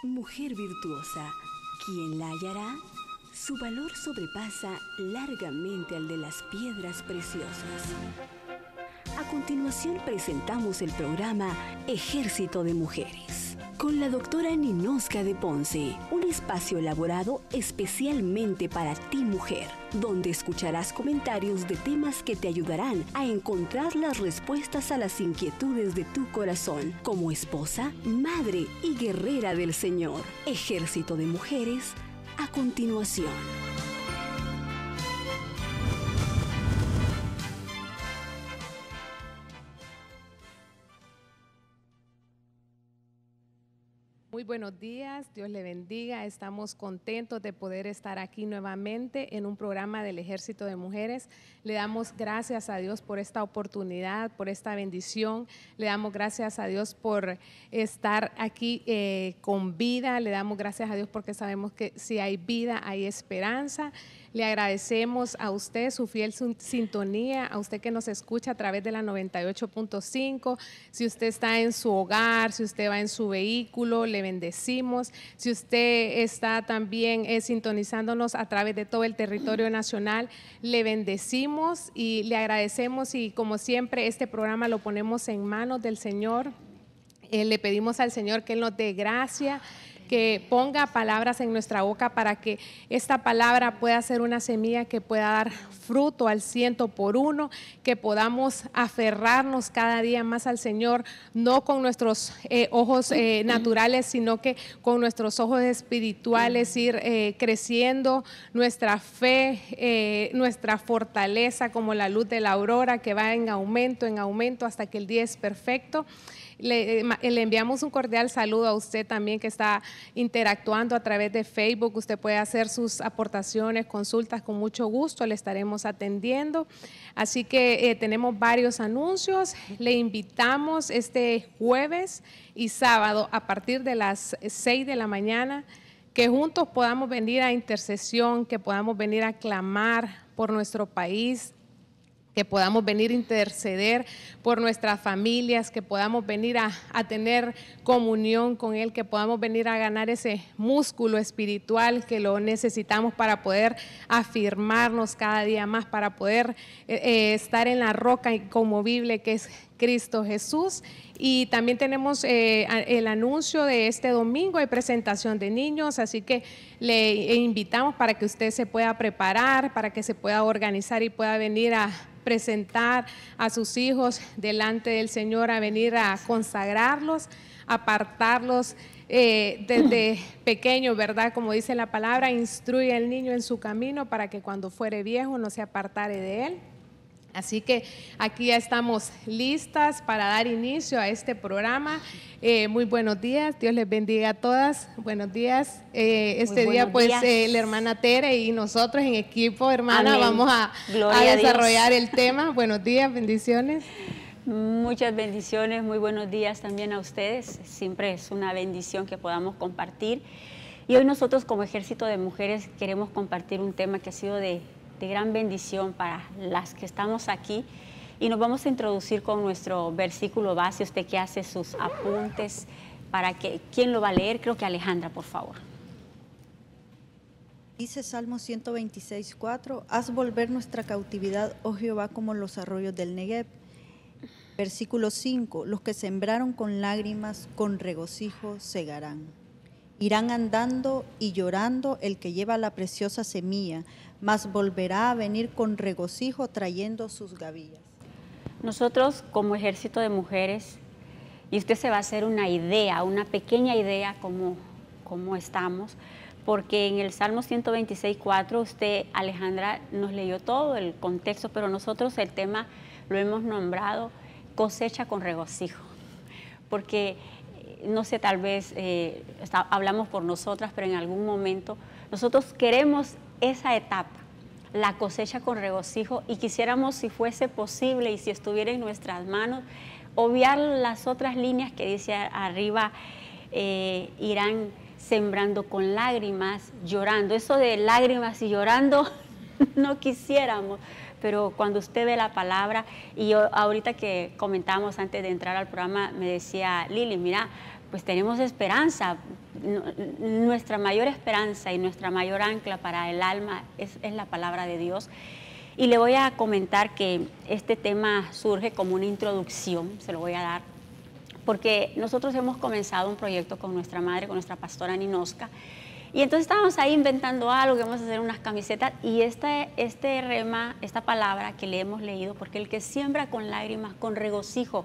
Mujer virtuosa, ¿quién la hallará? Su valor sobrepasa largamente al de las piedras preciosas. A continuación presentamos el programa Ejército de Mujeres, con la doctora Ninosca de Ponce, un espacio elaborado especialmente para ti, mujer, donde escucharás comentarios de temas que te ayudarán a encontrar las respuestas a las inquietudes de tu corazón, como esposa, madre y guerrera del Señor. Ejército de Mujeres, a continuación. Muy buenos días, Dios le bendiga. Estamos contentos de poder estar aquí nuevamente en un programa del Ejército de Mujeres. Le damos gracias a Dios por esta oportunidad, por esta bendición. Le damos gracias a Dios por estar aquí con vida. Le damos gracias a Dios porque sabemos que si hay vida, hay esperanza. Le agradecemos a usted su fiel sintonía, a usted que nos escucha a través de la 98.5. Si usted está en su hogar, si usted va en su vehículo, le bendecimos. Si usted está también sintonizándonos a través de todo el territorio nacional, le bendecimos y le agradecemos. Y como siempre, este programa lo ponemos en manos del Señor. Le pedimos al Señor que Él nos dé gracia, que ponga palabras en nuestra boca para que esta palabra pueda ser una semilla que pueda dar fruto al 100%, que podamos aferrarnos cada día más al Señor, no con nuestros ojos naturales, sino que con nuestros ojos espirituales, ir creciendo nuestra fe, nuestra fortaleza como la luz de la aurora que va en aumento hasta que el día es perfecto. Le enviamos un cordial saludo a usted también que está interactuando a través de Facebook. Usted puede hacer sus aportaciones, consultas, con mucho gusto le estaremos atendiendo. Así que tenemos varios anuncios. Le invitamos este jueves y sábado a partir de las 6 de la mañana que juntos podamos venir a intercesión, que podamos venir a clamar por nuestro país, que podamos venir a interceder por nuestras familias, que podamos venir a tener comunión con Él, que podamos venir a ganar ese músculo espiritual que lo necesitamos para poder afirmarnos cada día más, para poder estar en la roca inconmovible que es Cristo Jesús. Y también tenemos el anuncio de este domingo, hay presentación de niños, así que le invitamos para que usted se pueda preparar, para que se pueda organizar y pueda venir a presentar a sus hijos delante del Señor, a venir a consagrarlos, apartarlos desde pequeño, ¿verdad? Como dice la palabra, instruye al niño en su camino para que cuando fuere viejo no se apartare de él. Así que aquí ya estamos listas para dar inicio a este programa. Muy buenos días, Dios les bendiga a todas. Buenos días. Este día pues la hermana Tere y nosotros en equipo, hermana, amén, vamos a desarrollar el tema. Buenos días, bendiciones. Muchas bendiciones, muy buenos días también a ustedes. Siempre es una bendición que podamos compartir. Y hoy nosotros como Ejército de Mujeres queremos compartir un tema que ha sido de gran bendición para las que estamos aquí, y nos vamos a introducir con nuestro versículo base. Usted que hace sus apuntes, para que, ¿quién lo va a leer? Creo que Alejandra, por favor. Dice Salmo 126:4, haz volver nuestra cautividad, oh Jehová, como los arroyos del Negev. Versículo 5, los que sembraron con lágrimas, con regocijo segarán. Irán andando y llorando el que lleva la preciosa semilla, mas volverá a venir con regocijo trayendo sus gavillas. Nosotros como Ejército de Mujeres, y usted se va a hacer una idea, una pequeña idea cómo estamos, porque en el Salmo 126:4 usted, Alejandra, nos leyó todo el contexto, pero nosotros el tema lo hemos nombrado cosecha con regocijo, porque no sé, tal vez hablamos por nosotras, pero en algún momento nosotros queremos esa etapa, la cosecha con regocijo, y quisiéramos, si fuese posible y si estuviera en nuestras manos, obviar las otras líneas que dice arriba, irán sembrando con lágrimas, llorando. Eso de lágrimas y llorando no quisiéramos, pero cuando usted ve la palabra, y yo ahorita que comentábamos antes de entrar al programa, me decía Lili, mira, pues tenemos esperanza. Nuestra mayor esperanza y nuestra mayor ancla para el alma es la palabra de Dios. Y le voy a comentar que este tema surge como una introducción, se lo voy a dar, porque nosotros hemos comenzado un proyecto con nuestra madre, con nuestra pastora Ninosca, y entonces estábamos ahí inventando algo, que vamos a hacer unas camisetas, y este rema, esta palabra que le hemos leído, porque el que siembra con lágrimas, con regocijo,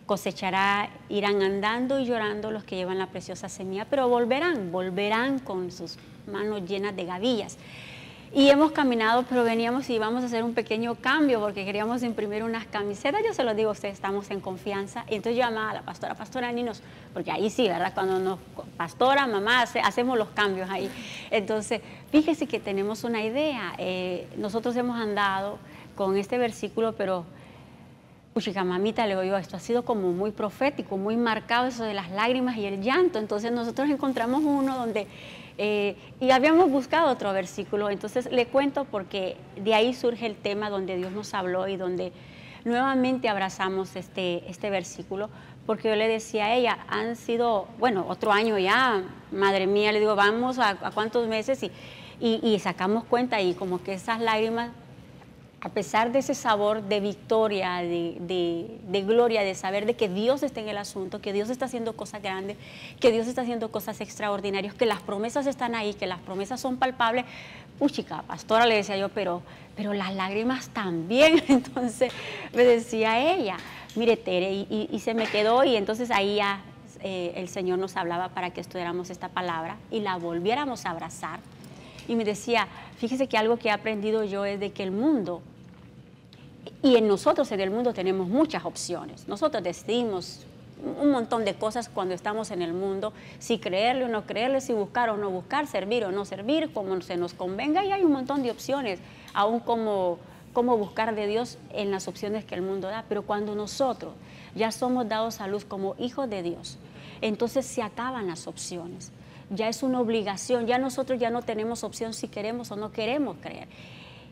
cosechará, irán andando y llorando los que llevan la preciosa semilla, pero volverán con sus manos llenas de gavillas. Y hemos caminado, pero veníamos y íbamos a hacer un pequeño cambio porque queríamos imprimir unas camisetas. Yo se lo digo a ustedes, estamos en confianza. Y entonces yo llamaba a la pastora Ninos, porque ahí sí, ¿verdad? Cuando nos, pastora, mamá, hacemos los cambios ahí. Entonces, fíjese que tenemos una idea. Nosotros hemos andado con este versículo, pero, puchica, mamita, le digo yo, esto ha sido como muy profético, muy marcado eso de las lágrimas y el llanto. Entonces nosotros encontramos uno donde... y habíamos buscado otro versículo, entonces le cuento porque de ahí surge el tema donde Dios nos habló y donde nuevamente abrazamos este versículo, porque yo le decía a ella, han sido, bueno, otro año ya, madre mía, le digo, vamos a cuántos meses y sacamos cuenta y como que esas lágrimas, a pesar de ese sabor de victoria, de gloria, de saber de que Dios está en el asunto, que Dios está haciendo cosas grandes, que Dios está haciendo cosas extraordinarias, que las promesas están ahí, que las promesas son palpables. Puchica, pastora, le decía yo, pero las lágrimas también. Entonces me decía ella, mire Tere, y se me quedó, y entonces ahí ya el Señor nos hablaba para que estudiáramos esta palabra y la volviéramos a abrazar. Y me decía, fíjese que algo que he aprendido yo es de que el mundo, y en nosotros en el mundo tenemos muchas opciones. Nosotros decidimos un montón de cosas cuando estamos en el mundo, si creerle o no creerle, si buscar o no buscar, servir o no servir, como se nos convenga, y hay un montón de opciones, aún como buscar de Dios en las opciones que el mundo da. Pero cuando nosotros ya somos dados a luz como hijos de Dios, entonces se acaban las opciones. Ya es una obligación, ya nosotros ya no tenemos opción si queremos o no queremos creer.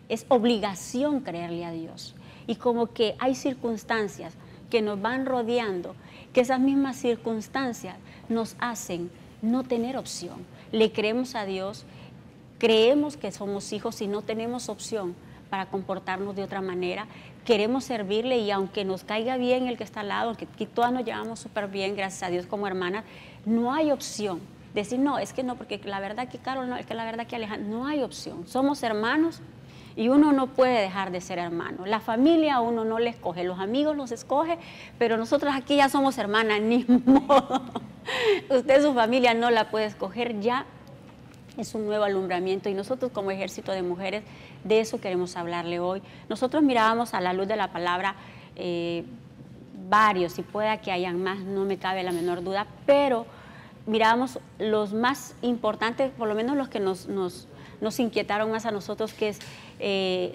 Es obligación creerle a Dios. Y como que hay circunstancias que nos van rodeando, que esas mismas circunstancias nos hacen no tener opción. Le creemos a Dios, creemos que somos hijos y no tenemos opción para comportarnos de otra manera. Queremos servirle y aunque nos caiga bien el que está al lado, que todas nos llevamos súper bien, gracias a Dios como hermanas, no hay opción. Decir, no, es que no, porque la verdad que Carol, no, es que la verdad que Alejandro, no hay opción. Somos hermanos y uno no puede dejar de ser hermano. La familia uno no le escoge, los amigos los escoge, pero nosotros aquí ya somos hermanas, ni modo. Usted su familia no la puede escoger, ya es un nuevo alumbramiento y nosotros como Ejército de Mujeres de eso queremos hablarle hoy. Nosotros mirábamos a la luz de la palabra varios, y pueda que hayan más, no me cabe la menor duda, pero mirábamos los más importantes, por lo menos los que nos inquietaron más a nosotros, que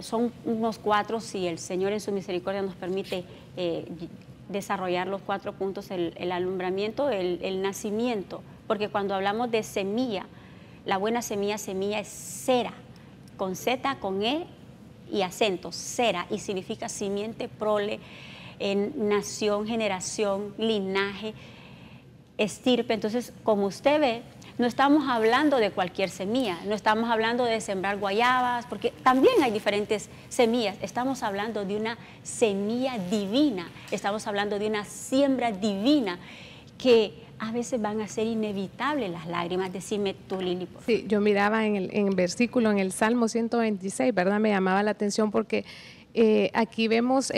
son unos 4, si el Señor en su misericordia nos permite desarrollar los 4 puntos, el alumbramiento, el nacimiento, porque cuando hablamos de semilla, la buena semilla es cera, con Z, con E y acento, cera, y significa simiente, prole, nación, generación, linaje, estirpe. Entonces, como usted ve, no estamos hablando de cualquier semilla, no estamos hablando de sembrar guayabas, porque también hay diferentes semillas. Estamos hablando de una semilla divina, estamos hablando de una siembra divina que a veces van a ser inevitables las lágrimas. Decime tú, Lili, por favor. Sí, yo miraba en el versículo, en el Salmo 126, ¿verdad? Me llamaba la atención porque aquí vemos,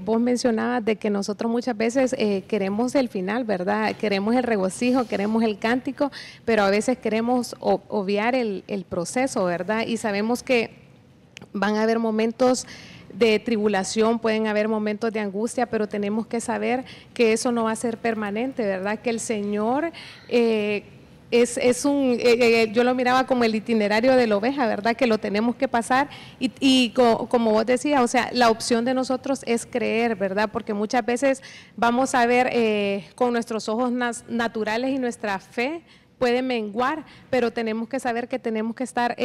vos mencionabas de que nosotros muchas veces queremos el final, ¿verdad? Queremos el regocijo, queremos el cántico, pero a veces queremos obviar el proceso, ¿verdad? Y sabemos que van a haber momentos de tribulación, pueden haber momentos de angustia, pero tenemos que saber que eso no va a ser permanente, ¿verdad? Que el Señor yo lo miraba como el itinerario de la oveja, ¿verdad? Que lo tenemos que pasar y como vos decías, o sea, la opción de nosotros es creer, ¿verdad? Porque muchas veces vamos a ver con nuestros ojos naturales y nuestra fe puede menguar, pero tenemos que saber que tenemos que estar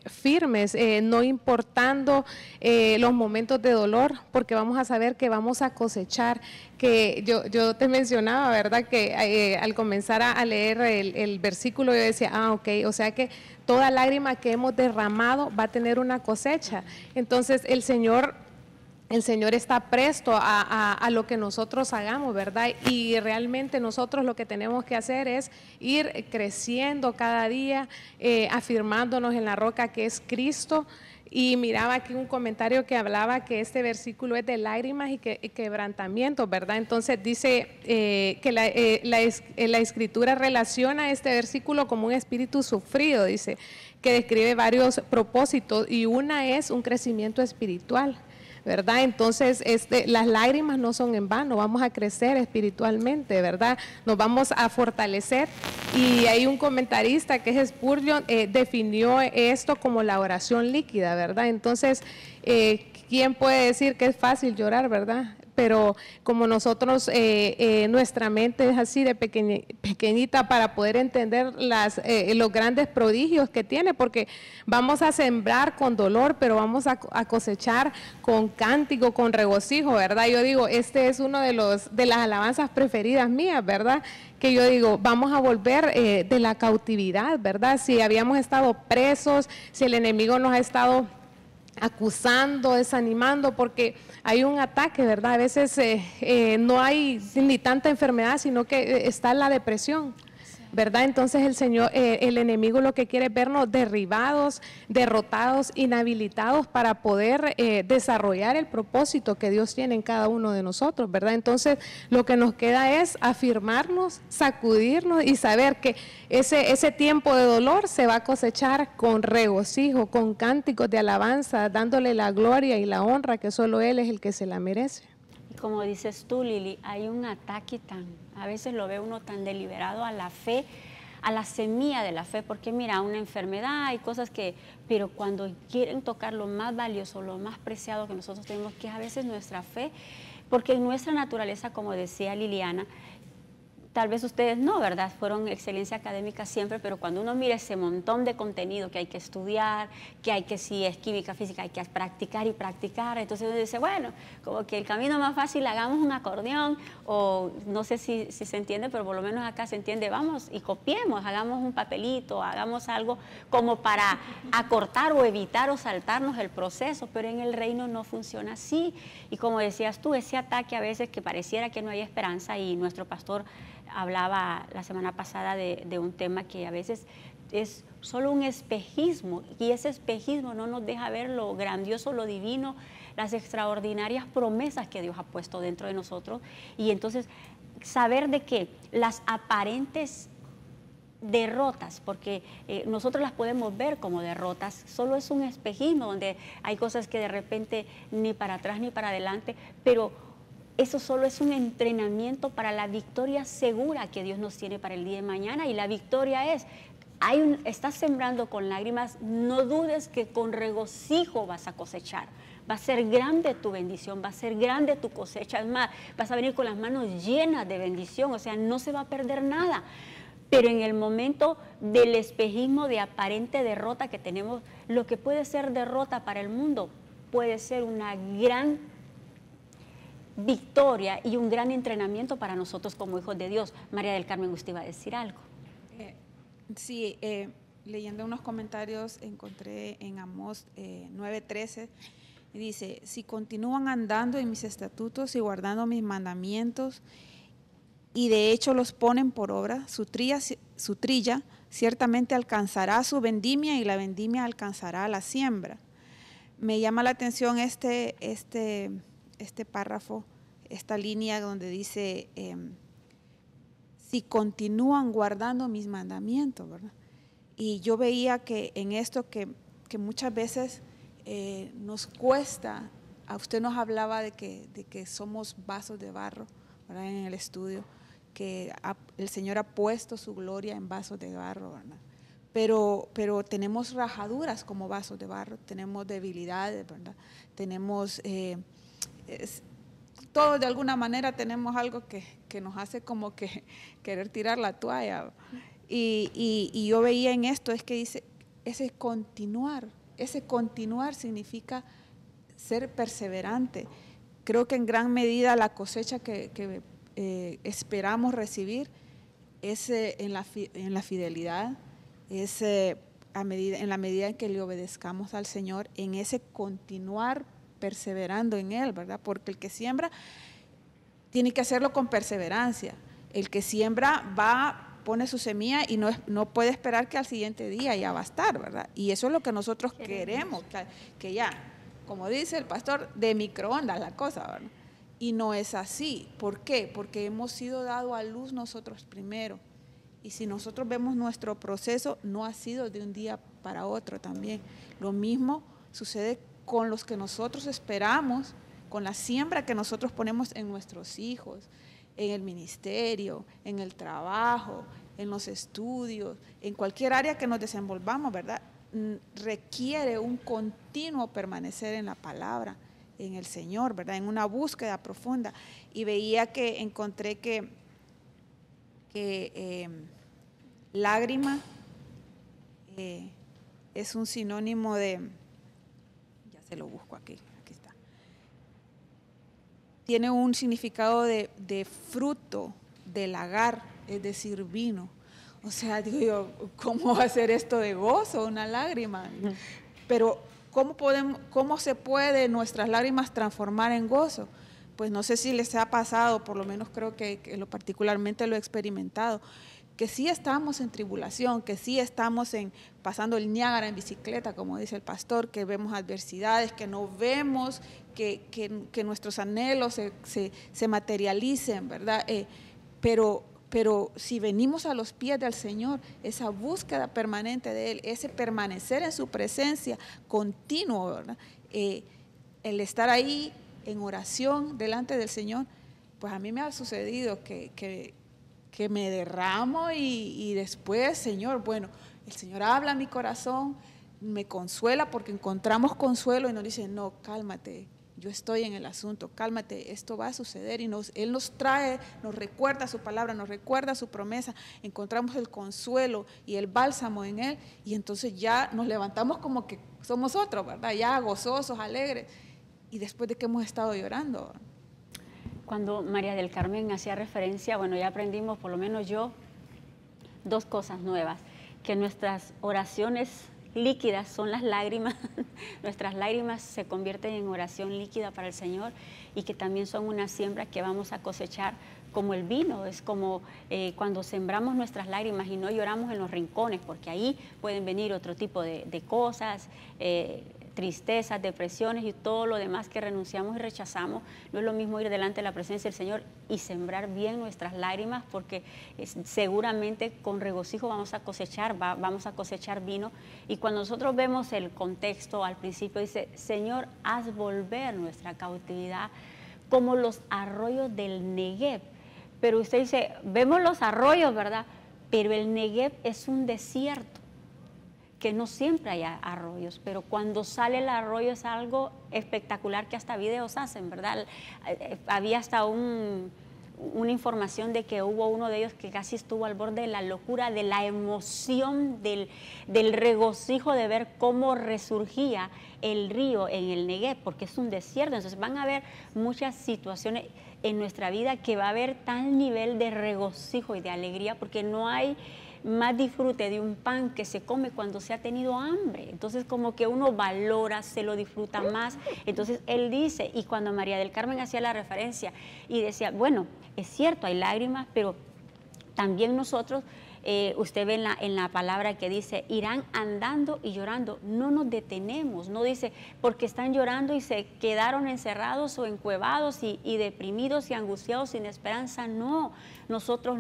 firmes, no importando los momentos de dolor, porque vamos a saber que vamos a cosechar. Que yo te mencionaba, ¿verdad? Que al comenzar a leer el versículo yo decía, ok, o sea que toda lágrima que hemos derramado va a tener una cosecha. Entonces el Señor está presto a lo que nosotros hagamos, ¿verdad? Y realmente nosotros lo que tenemos que hacer es ir creciendo cada día, afirmándonos en la roca que es Cristo. Y miraba aquí un comentario que hablaba que este versículo es de lágrimas y quebrantamiento, ¿verdad? Entonces dice que la Escritura relaciona este versículo como un espíritu sufrido, dice, que describe varios propósitos y una es un crecimiento espiritual, ¿verdad? Entonces, las lágrimas no son en vano, vamos a crecer espiritualmente, ¿verdad? Nos vamos a fortalecer. Y hay un comentarista que es Spurgeon, definió esto como la oración líquida, ¿verdad? Entonces, ¿quién puede decir que es fácil llorar, verdad? Pero como nosotros, nuestra mente es así de pequeñita para poder entender los grandes prodigios que tiene, porque vamos a sembrar con dolor, pero vamos a cosechar con cántico, con regocijo, ¿verdad? Yo digo, este es uno de las alabanzas preferidas mías, ¿verdad? Que yo digo, vamos a volver de la cautividad, ¿verdad? Si habíamos estado presos, si el enemigo nos ha estado acusando, desanimando, porque hay un ataque, ¿verdad? A veces no hay ni tanta enfermedad, sino que está la depresión, ¿verdad? Entonces el Señor, el enemigo lo que quiere es vernos derribados, derrotados, inhabilitados para poder desarrollar el propósito que Dios tiene en cada uno de nosotros, ¿verdad? Entonces lo que nos queda es afirmarnos, sacudirnos y saber que ese tiempo de dolor se va a cosechar con regocijo, con cánticos de alabanza, dándole la gloria y la honra que solo Él es el que se la merece. Como dices tú, Lili, hay un ataque a veces lo ve uno tan deliberado a la fe, a la semilla de la fe, porque mira, una enfermedad y cosas pero cuando quieren tocar lo más valioso, lo más preciado que nosotros tenemos, que es a veces nuestra fe, porque en nuestra naturaleza, como decía Liliana, tal vez ustedes no, ¿verdad? Fueron excelencia académica siempre, pero cuando uno mira ese montón de contenido que hay que estudiar, que hay que, si es química, física, hay que practicar y practicar, entonces uno dice, bueno, como que el camino más fácil, hagamos un acordeón, o no sé si se entiende, pero por lo menos acá se entiende, vamos y copiemos, hagamos un papelito, hagamos algo como para acortar o evitar o saltarnos el proceso, pero en el reino no funciona así. Y como decías tú, ese ataque a veces que pareciera que no hay esperanza, y nuestro pastor hablaba la semana pasada de un tema que a veces es solo un espejismo, y ese espejismo no nos deja ver lo grandioso, lo divino, las extraordinarias promesas que Dios ha puesto dentro de nosotros. Y entonces saber de que las aparentes derrotas, porque nosotros las podemos ver como derrotas, solo es un espejismo donde hay cosas que de repente ni para atrás ni para adelante, pero eso solo es un entrenamiento para la victoria segura que Dios nos tiene para el día de mañana. Y la victoria es, estás sembrando con lágrimas, no dudes que con regocijo vas a cosechar. Va a ser grande tu bendición, va a ser grande tu cosecha. Es más, vas a venir con las manos llenas de bendición, o sea, no se va a perder nada. Pero en el momento del espejismo de aparente derrota que tenemos, lo que puede ser derrota para el mundo puede ser una gran victoria y un gran entrenamiento para nosotros como hijos de Dios. María del Carmen, usted iba a decir algo. Sí, leyendo unos comentarios encontré en Amós 9:13, dice, si continúan andando en mis estatutos y guardando mis mandamientos, y de hecho los ponen por obra, su trilla ciertamente alcanzará su vendimia, y la vendimia alcanzará la siembra. Me llama la atención este párrafo, esta línea donde dice, si continúan guardando mis mandamientos, ¿verdad? Y yo veía que en esto que muchas veces nos cuesta, a usted nos hablaba de que somos vasos de barro, ¿verdad? En el estudio, que el Señor ha puesto su gloria en vasos de barro, ¿verdad? Pero tenemos rajaduras como vasos de barro, tenemos debilidades, ¿verdad? Tenemos, todos de alguna manera tenemos algo que nos hace como que querer tirar la toalla. Y yo veía en esto, es que dice, ese continuar significa ser perseverante. Creo que en gran medida la cosecha que esperamos recibir es en la fidelidad, es en la medida en que le obedezcamos al Señor, en ese continuar perseverando en Él, ¿verdad? Porque el que siembra tiene que hacerlo con perseverancia. El que siembra pone su semilla y no puede esperar que al siguiente día ya va a estar, ¿verdad? Y eso es lo que nosotros queremos, que ya, como dice el pastor, de microondas la cosa, ¿verdad? Y no es así. ¿Por qué? Porque hemos sido dados a luz nosotros primero. Y si nosotros vemos nuestro proceso, no ha sido de un día para otro también. Lo mismo sucede con los que nosotros esperamos, con la siembra que nosotros ponemos en nuestros hijos, en el ministerio, en el trabajo, en los estudios, en cualquier área que nos desenvolvamos, ¿verdad? Requiere un continuo permanecer en la palabra, en el Señor, ¿verdad? En una búsqueda profunda. Y encontré que lágrima es un sinónimo de, ya se lo busco aquí está, tiene un significado de fruto, de lagar, es decir, vino. O sea, digo yo, ¿cómo va a ser esto de gozo, una lágrima? Pero ¿cómo se puede nuestras lágrimas transformar en gozo? Pues no sé si les ha pasado, por lo menos creo que particularmente lo he experimentado, que sí estamos en tribulación, que sí estamos pasando el Niágara en bicicleta, como dice el pastor, que vemos adversidades, que no vemos que nuestros anhelos se materialicen, ¿verdad? Pero si venimos a los pies del Señor, esa búsqueda permanente de Él, ese permanecer en su presencia continuo, ¿verdad? El estar ahí en oración delante del Señor, pues a mí me ha sucedido que me derramo y después, Señor, bueno, el Señor habla a mi corazón, me consuela porque encontramos consuelo y nos dice, no, cálmate, yo estoy en el asunto, cálmate, esto va a suceder. Y Él nos trae, nos recuerda su palabra, nos recuerda su promesa, encontramos el consuelo y el bálsamo en Él y entonces ya nos levantamos como que somos otros, ¿verdad? Ya gozosos, alegres, y después de que hemos estado llorando. Cuando María del Carmen hacía referencia, bueno, ya aprendimos, por lo menos yo, dos cosas nuevas, que nuestras oraciones líquidas son las lágrimas, nuestras lágrimas se convierten en oración líquida para el Señor y que también son una siembra que vamos a cosechar como el vino, es como cuando sembramos nuestras lágrimas y no lloramos en los rincones, porque ahí pueden venir otro tipo de cosas, tristezas, depresiones y todo lo demás que renunciamos y rechazamos. No es lo mismo ir delante de la presencia del Señor y sembrar bien nuestras lágrimas, porque seguramente con regocijo vamos a cosechar vino. Y cuando nosotros vemos el contexto, al principio dice, Señor, haz volver nuestra cautividad como los arroyos del Negev. Pero usted dice, vemos los arroyos, ¿verdad? Pero el Negev es un desierto, que no siempre hay arroyos, pero cuando sale el arroyo es algo espectacular que hasta videos hacen, ¿verdad? Había hasta una información de que hubo uno de ellos que casi estuvo al borde de la locura, de la emoción, del regocijo de ver cómo resurgía el río en el Negev, porque es un desierto. Entonces van a haber muchas situaciones en nuestra vida que va a haber tal nivel de regocijo y de alegría, porque no hay más disfrute de un pan que se come cuando se ha tenido hambre. Entonces como que uno valora, se lo disfruta más. Entonces él dice, y cuando María del Carmen hacía la referencia y decía, bueno, es cierto, hay lágrimas, pero también nosotros, usted ve en la palabra que dice, irán andando y llorando, no nos detenemos, no dice, porque están llorando y se quedaron encerrados o encuevados y deprimidos y angustiados sin esperanza, no. Nosotros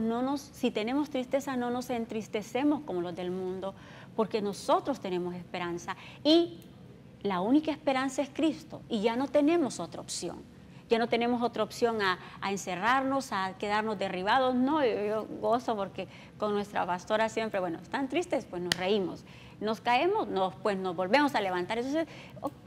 si tenemos tristeza, no nos entristecemos como los del mundo, porque nosotros tenemos esperanza y la única esperanza es Cristo y ya no tenemos otra opción. Ya no tenemos otra opción a encerrarnos, a quedarnos derribados. No, yo gozo porque con nuestra pastora siempre, bueno, están tristes, pues nos reímos. Nos caemos, pues nos volvemos a levantar. Entonces,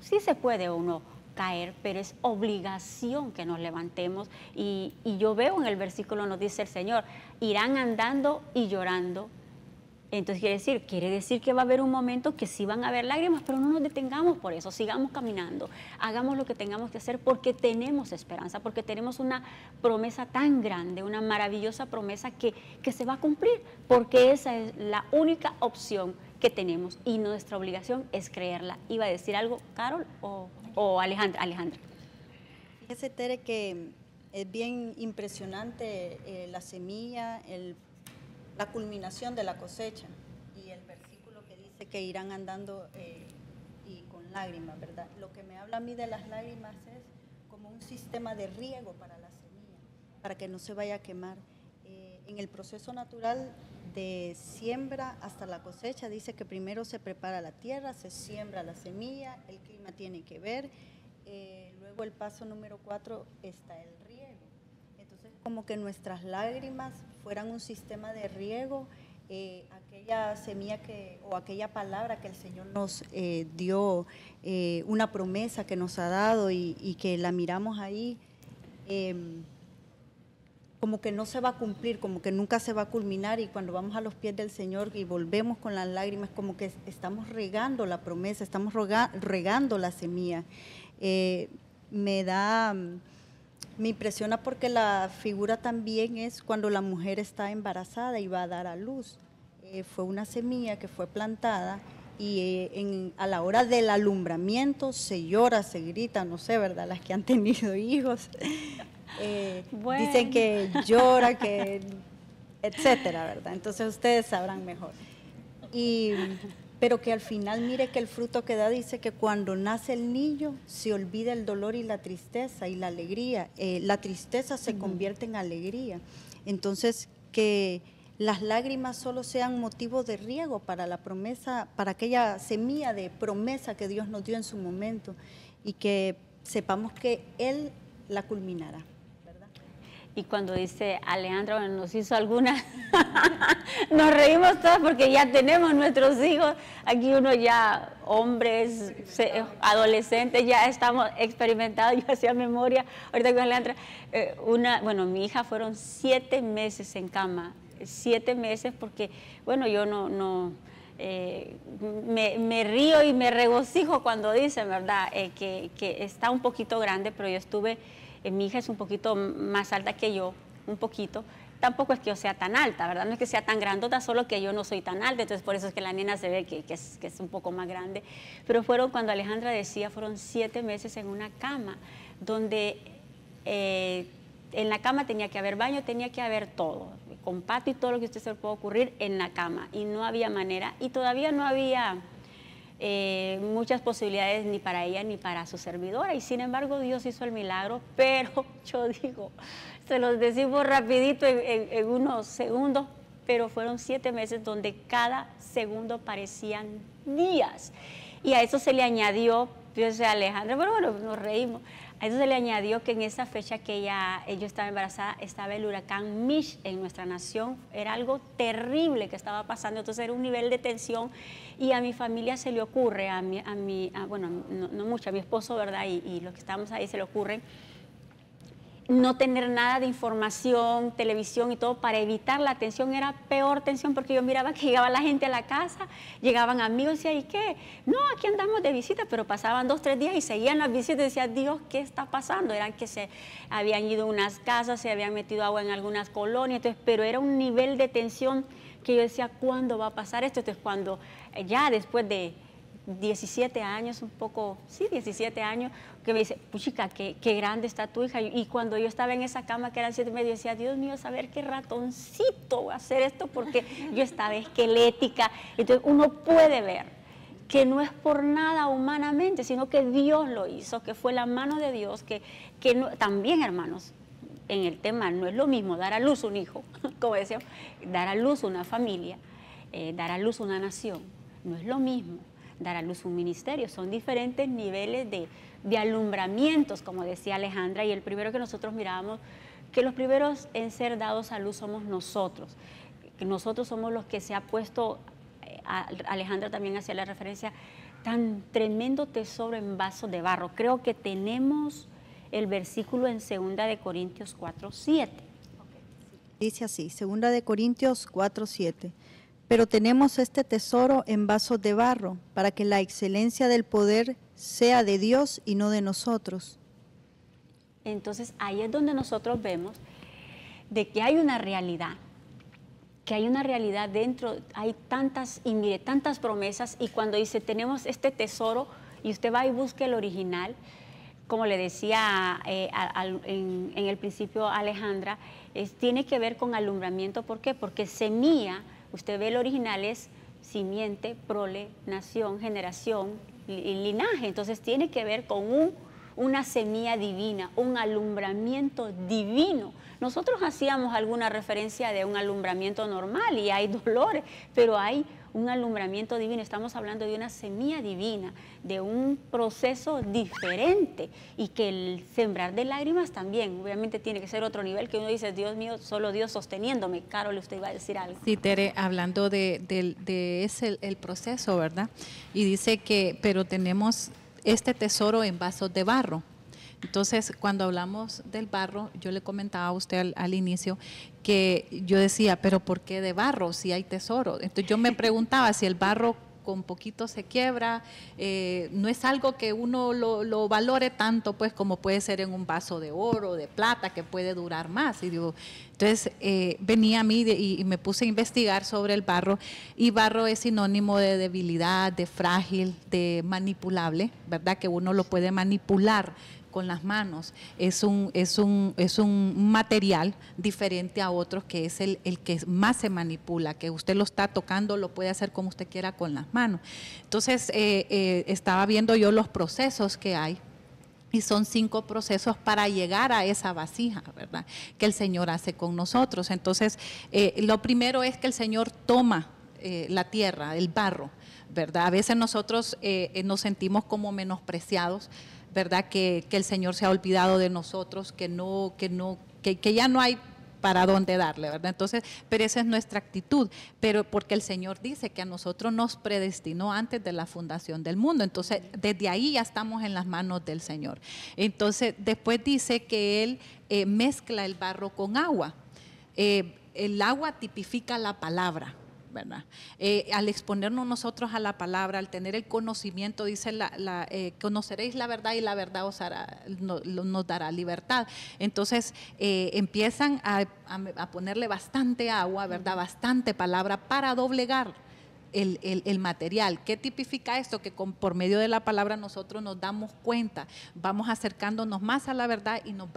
sí se puede uno caer, pero es obligación que nos levantemos. Y yo veo en el versículo, nos dice el Señor, irán andando y llorando, Entonces quiere decir que va a haber un momento que sí van a haber lágrimas, pero no nos detengamos por eso, sigamos caminando, hagamos lo que tengamos que hacer porque tenemos esperanza, porque tenemos una promesa tan grande, una maravillosa promesa que se va a cumplir, porque esa es la única opción que tenemos y nuestra obligación es creerla. ¿Iba a decir algo, Carol o Alejandra? Alejandra. Fíjese, Tere, que es bien impresionante la semilla, la culminación de la cosecha y el versículo que dice que irán andando y con lágrimas, ¿verdad? Lo que me habla a mí de las lágrimas es como un sistema de riego para la semilla, para que no se vaya a quemar. En el proceso natural de siembra hasta la cosecha dice que primero se prepara la tierra, se siembra la semilla, el clima tiene que ver, luego el paso número 4 está el riego. Entonces, como que nuestras lágrimas fueran un sistema de riego, aquella semilla o aquella palabra que el Señor nos dio, una promesa que nos ha dado y que la miramos ahí, como que no se va a cumplir, como que nunca se va a culminar, y cuando vamos a los pies del Señor y volvemos con las lágrimas, como que estamos regando la promesa, estamos regando la semilla. Me impresiona porque la figura también es cuando la mujer está embarazada y va a dar a luz. Fue una semilla que fue plantada y a la hora del alumbramiento se llora, se grita, no sé, ¿verdad? Las que han tenido hijos bueno. Dicen que llora, que etcétera, ¿verdad? Entonces ustedes sabrán mejor. Pero que al final, mire que el fruto que da dice que cuando nace el niño se olvida el dolor y la tristeza y la alegría. La tristeza se convierte en alegría. Entonces, que las lágrimas solo sean motivo de riego para la promesa, para aquella semilla de promesa que Dios nos dio en su momento, y que sepamos que Él la culminará. Y cuando dice Alejandra, bueno, nos hizo alguna, nos reímos todos porque ya tenemos nuestros hijos, aquí uno ya, hombres, adolescentes, ya estamos experimentados. Yo hacía memoria, ahorita con Alejandra, bueno, mi hija fueron 7 meses en cama, 7 meses porque, bueno, yo me río y me regocijo cuando dicen, ¿verdad?, que está un poquito grande, pero yo estuve... mi hija es un poquito más alta que yo, un poquito. Tampoco es que yo sea tan alta, ¿verdad? No es que sea tan grandota, solo que yo no soy tan alta, entonces por eso es que la nena se ve que es un poco más grande. Pero cuando Alejandra decía, fueron 7 meses en una cama, donde en la cama tenía que haber baño, tenía que haber todo, con patio y todo lo que a usted se le puede ocurrir en la cama. Y no había manera, y todavía no había... muchas posibilidades ni para ella ni para su servidora, y sin embargo Dios hizo el milagro. Pero yo digo, se los decimos rapidito en unos segundos, pero fueron 7 meses donde cada segundo parecían días, y a eso se le añadió, yo sé, Alejandra, pero bueno, nos reímos, a eso se le añadió que en esa fecha que ella estaba embarazada, estaba el huracán Mitch en nuestra nación. Era algo terrible que estaba pasando, entonces era un nivel de tensión, y a mi familia se le ocurre, bueno, no mucho, a mi esposo, ¿verdad?, y los que estábamos ahí se le ocurre no tener nada de información, televisión y todo, para evitar la tensión. Era peor tensión, porque yo miraba que llegaba la gente a la casa, llegaban amigos, y decía, ¿y qué? No, aquí andamos de visita, pero pasaban 2, 3 días y seguían las visitas, y decía, Dios, ¿qué está pasando? Eran que se habían ido a unas casas, se habían metido agua en algunas colonias, entonces, pero era un nivel de tensión que yo decía, ¿cuándo va a pasar esto? Entonces, cuando ya después de 17 años, un poco, sí, 17 años, que me dice, puchica, qué grande está tu hija. Y cuando yo estaba en esa cama, que eran 7 meses, decía, Dios mío, saber qué ratoncito va a hacer esto, porque yo estaba esquelética. Entonces uno puede ver que no es por nada humanamente, sino que Dios lo hizo, que fue la mano de Dios, que no, también, hermanos, en el tema no es lo mismo dar a luz un hijo, como decía, dar a luz una familia, dar a luz una nación, no es lo mismo dar a luz un ministerio. Son diferentes niveles de alumbramientos, como decía Alejandra, y el primero que nosotros mirábamos, que los primeros en ser dados a luz somos nosotros, que nosotros somos los que se ha puesto, Alejandra también hacía la referencia, tan tremendo tesoro en vasos de barro. Creo que tenemos el versículo en 2 de Corintios 4:7. Dice así, 2 de Corintios 4:7. Pero tenemos este tesoro en vasos de barro, para que la excelencia del poder sea de Dios y no de nosotros. Entonces ahí es donde nosotros vemos de que hay una realidad, dentro, hay tantas, y mire, tantas promesas, y cuando dice tenemos este tesoro, y usted va y busca el original, como le decía en el principio Alejandra, tiene que ver con alumbramiento. ¿Por qué? Porque semilla, usted ve el original es simiente, prole, nación, generación y linaje. Entonces tiene que ver con una semilla divina, un alumbramiento divino. Nosotros hacíamos alguna referencia de un alumbramiento normal y hay dolores, pero hay un alumbramiento divino. Estamos hablando de una semilla divina, de un proceso diferente, y que el sembrar de lágrimas también, obviamente tiene que ser otro nivel, que uno dice, Dios mío, solo Dios sosteniéndome. Carol, usted iba a decir algo. Sí, Tere, hablando de ese el proceso, ¿verdad? Y dice que, pero tenemos este tesoro en vasos de barro. Entonces, cuando hablamos del barro, yo le comentaba a usted al inicio que yo decía, pero ¿por qué de barro si hay tesoro? Entonces yo me preguntaba si el barro con poquito se quiebra, no es algo que uno lo valore tanto, pues, como puede ser en un vaso de oro, de plata, que puede durar más. Y digo, entonces venía a mí y me puse a investigar sobre el barro, y barro es sinónimo de debilidad, de frágil, de manipulable, ¿verdad? Que uno lo puede manipular con las manos. Es un material diferente a otros, que es el que más se manipula, que usted lo está tocando, lo puede hacer como usted quiera con las manos. Entonces, estaba viendo yo los procesos que hay, y son 5 procesos para llegar a esa vasija, ¿verdad?, que el Señor hace con nosotros. Entonces, lo primero es que el Señor toma la tierra, el barro, ¿verdad? A veces nosotros nos sentimos como menospreciados, ¿verdad? Que el Señor se ha olvidado de nosotros, que ya no hay para dónde darle, ¿verdad? Entonces, pero esa es nuestra actitud, pero porque el Señor dice que a nosotros nos predestinó antes de la fundación del mundo. Entonces, desde ahí ya estamos en las manos del Señor. Entonces, después dice que Él mezcla el barro con agua. El agua tipifica la palabra, ¿verdad? Al exponernos nosotros a la palabra, al tener el conocimiento, dice conoceréis la verdad y la verdad nos dará libertad. Entonces empiezan a ponerle bastante agua, ¿verdad? Bastante palabra para doblegar el material. ¿Qué tipifica esto? Que por medio de la palabra nosotros nos damos cuenta, vamos acercándonos más a la verdad y nos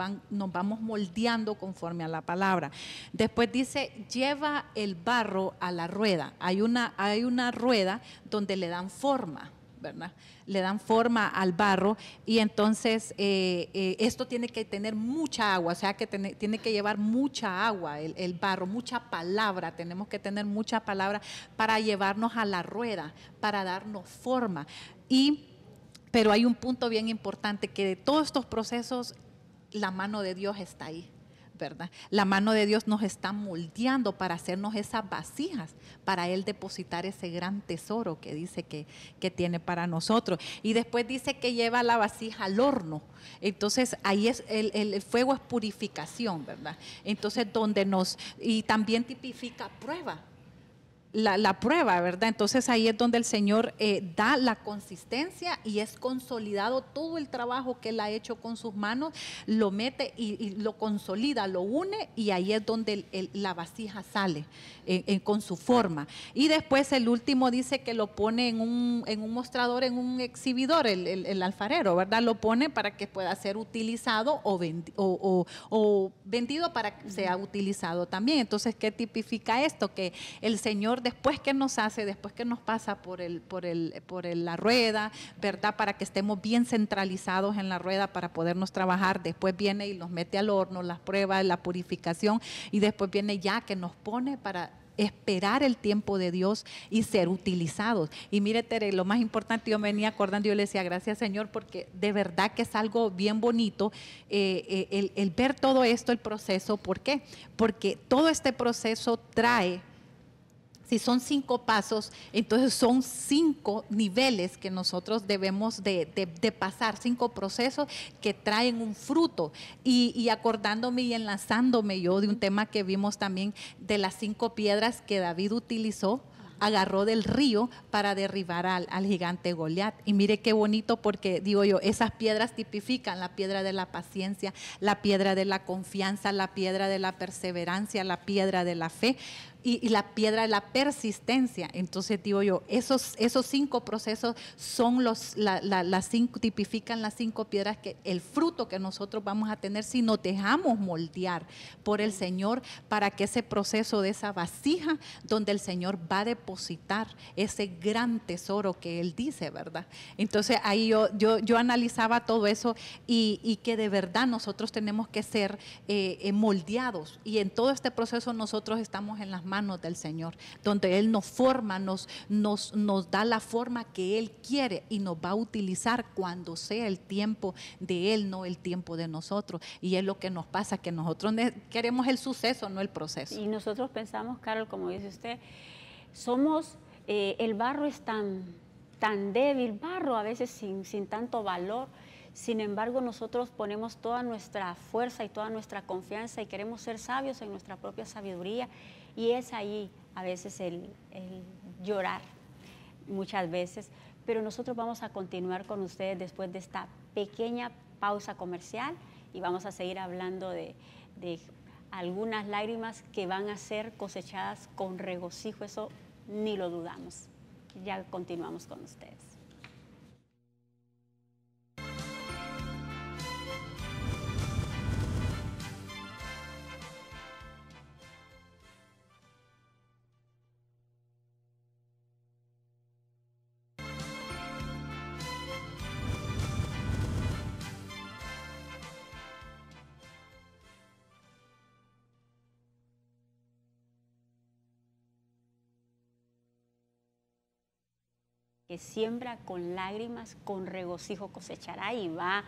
vamos moldeando conforme a la palabra. Después dice, lleva el barro a la rueda. Hay una rueda donde le dan forma, ¿verdad? Le dan forma al barro, y entonces esto tiene que tener mucha agua, o sea que tiene que llevar mucha agua el barro, mucha palabra, tenemos que tener mucha palabra para llevarnos a la rueda, para darnos forma. Pero hay un punto bien importante, que de todos estos procesos la mano de Dios está ahí, ¿verdad? La mano de Dios nos está moldeando para hacernos esas vasijas, para Él depositar ese gran tesoro que dice que tiene para nosotros. Y después dice que lleva la vasija al horno. Entonces ahí es el fuego es purificación, ¿verdad? Entonces y también tipifica prueba. La prueba, ¿verdad? Entonces ahí es donde el Señor da la consistencia, y es consolidado todo el trabajo que Él ha hecho con sus manos, lo mete y lo consolida, lo une, y ahí es donde la vasija sale con su forma. Y después el último dice que lo pone en un mostrador, en un exhibidor, el alfarero, ¿verdad? Lo pone para que pueda ser utilizado o vendido para que sea utilizado también. Entonces, ¿qué tipifica esto? Que el Señor, después que nos pasa por la rueda, ¿verdad? Para que estemos bien centralizados en la rueda para podernos trabajar, después viene y nos mete al horno, las pruebas, la purificación, y después viene ya que nos pone para esperar el tiempo de Dios y ser utilizados. Y mire, Tere, lo más importante, yo me venía acordando, yo le decía, gracias Señor, porque de verdad que es algo bien bonito el ver todo esto, el proceso. ¿Por qué? Porque todo este proceso trae, si son 5 pasos, entonces son 5 niveles que nosotros debemos de pasar, 5 procesos que traen un fruto. Y acordándome y enlazándome yo de un tema que vimos también, de las 5 piedras que David utilizó agarró del río para derribar al gigante Goliat. Y mire qué bonito, porque digo yo, esas piedras tipifican la piedra de la paciencia, la piedra de la confianza, la piedra de la perseverancia, la piedra de la fe. Y la piedra de la persistencia. Entonces digo yo, esos 5 procesos son las 5, tipifican las 5 piedras, que el fruto que nosotros vamos a tener si nos dejamos moldear por el Señor, para que ese proceso de esa vasija donde el Señor va a depositar ese gran tesoro que Él dice, ¿verdad? Entonces ahí yo analizaba todo eso, y que de verdad nosotros tenemos que ser moldeados, y en todo este proceso nosotros estamos en las manos del Señor, donde Él nos forma, nos da la forma que Él quiere, y nos va a utilizar cuando sea el tiempo de Él, no el tiempo de nosotros. Y es lo que nos pasa, que nosotros queremos el suceso, no el proceso. Y nosotros pensamos, Carol, como dice usted, somos, el barro es tan débil, barro a veces sin tanto valor. Sin embargo, nosotros ponemos toda nuestra fuerza y toda nuestra confianza, y queremos ser sabios en nuestra propia sabiduría. Y es ahí a veces el llorar, muchas veces. Pero nosotros vamos a continuar con ustedes después de esta pequeña pausa comercial, y vamos a seguir hablando de algunas lágrimas que van a ser cosechadas con regocijo. Eso ni lo dudamos. Ya continuamos con ustedes. Que siembra con lágrimas, con regocijo cosechará, y va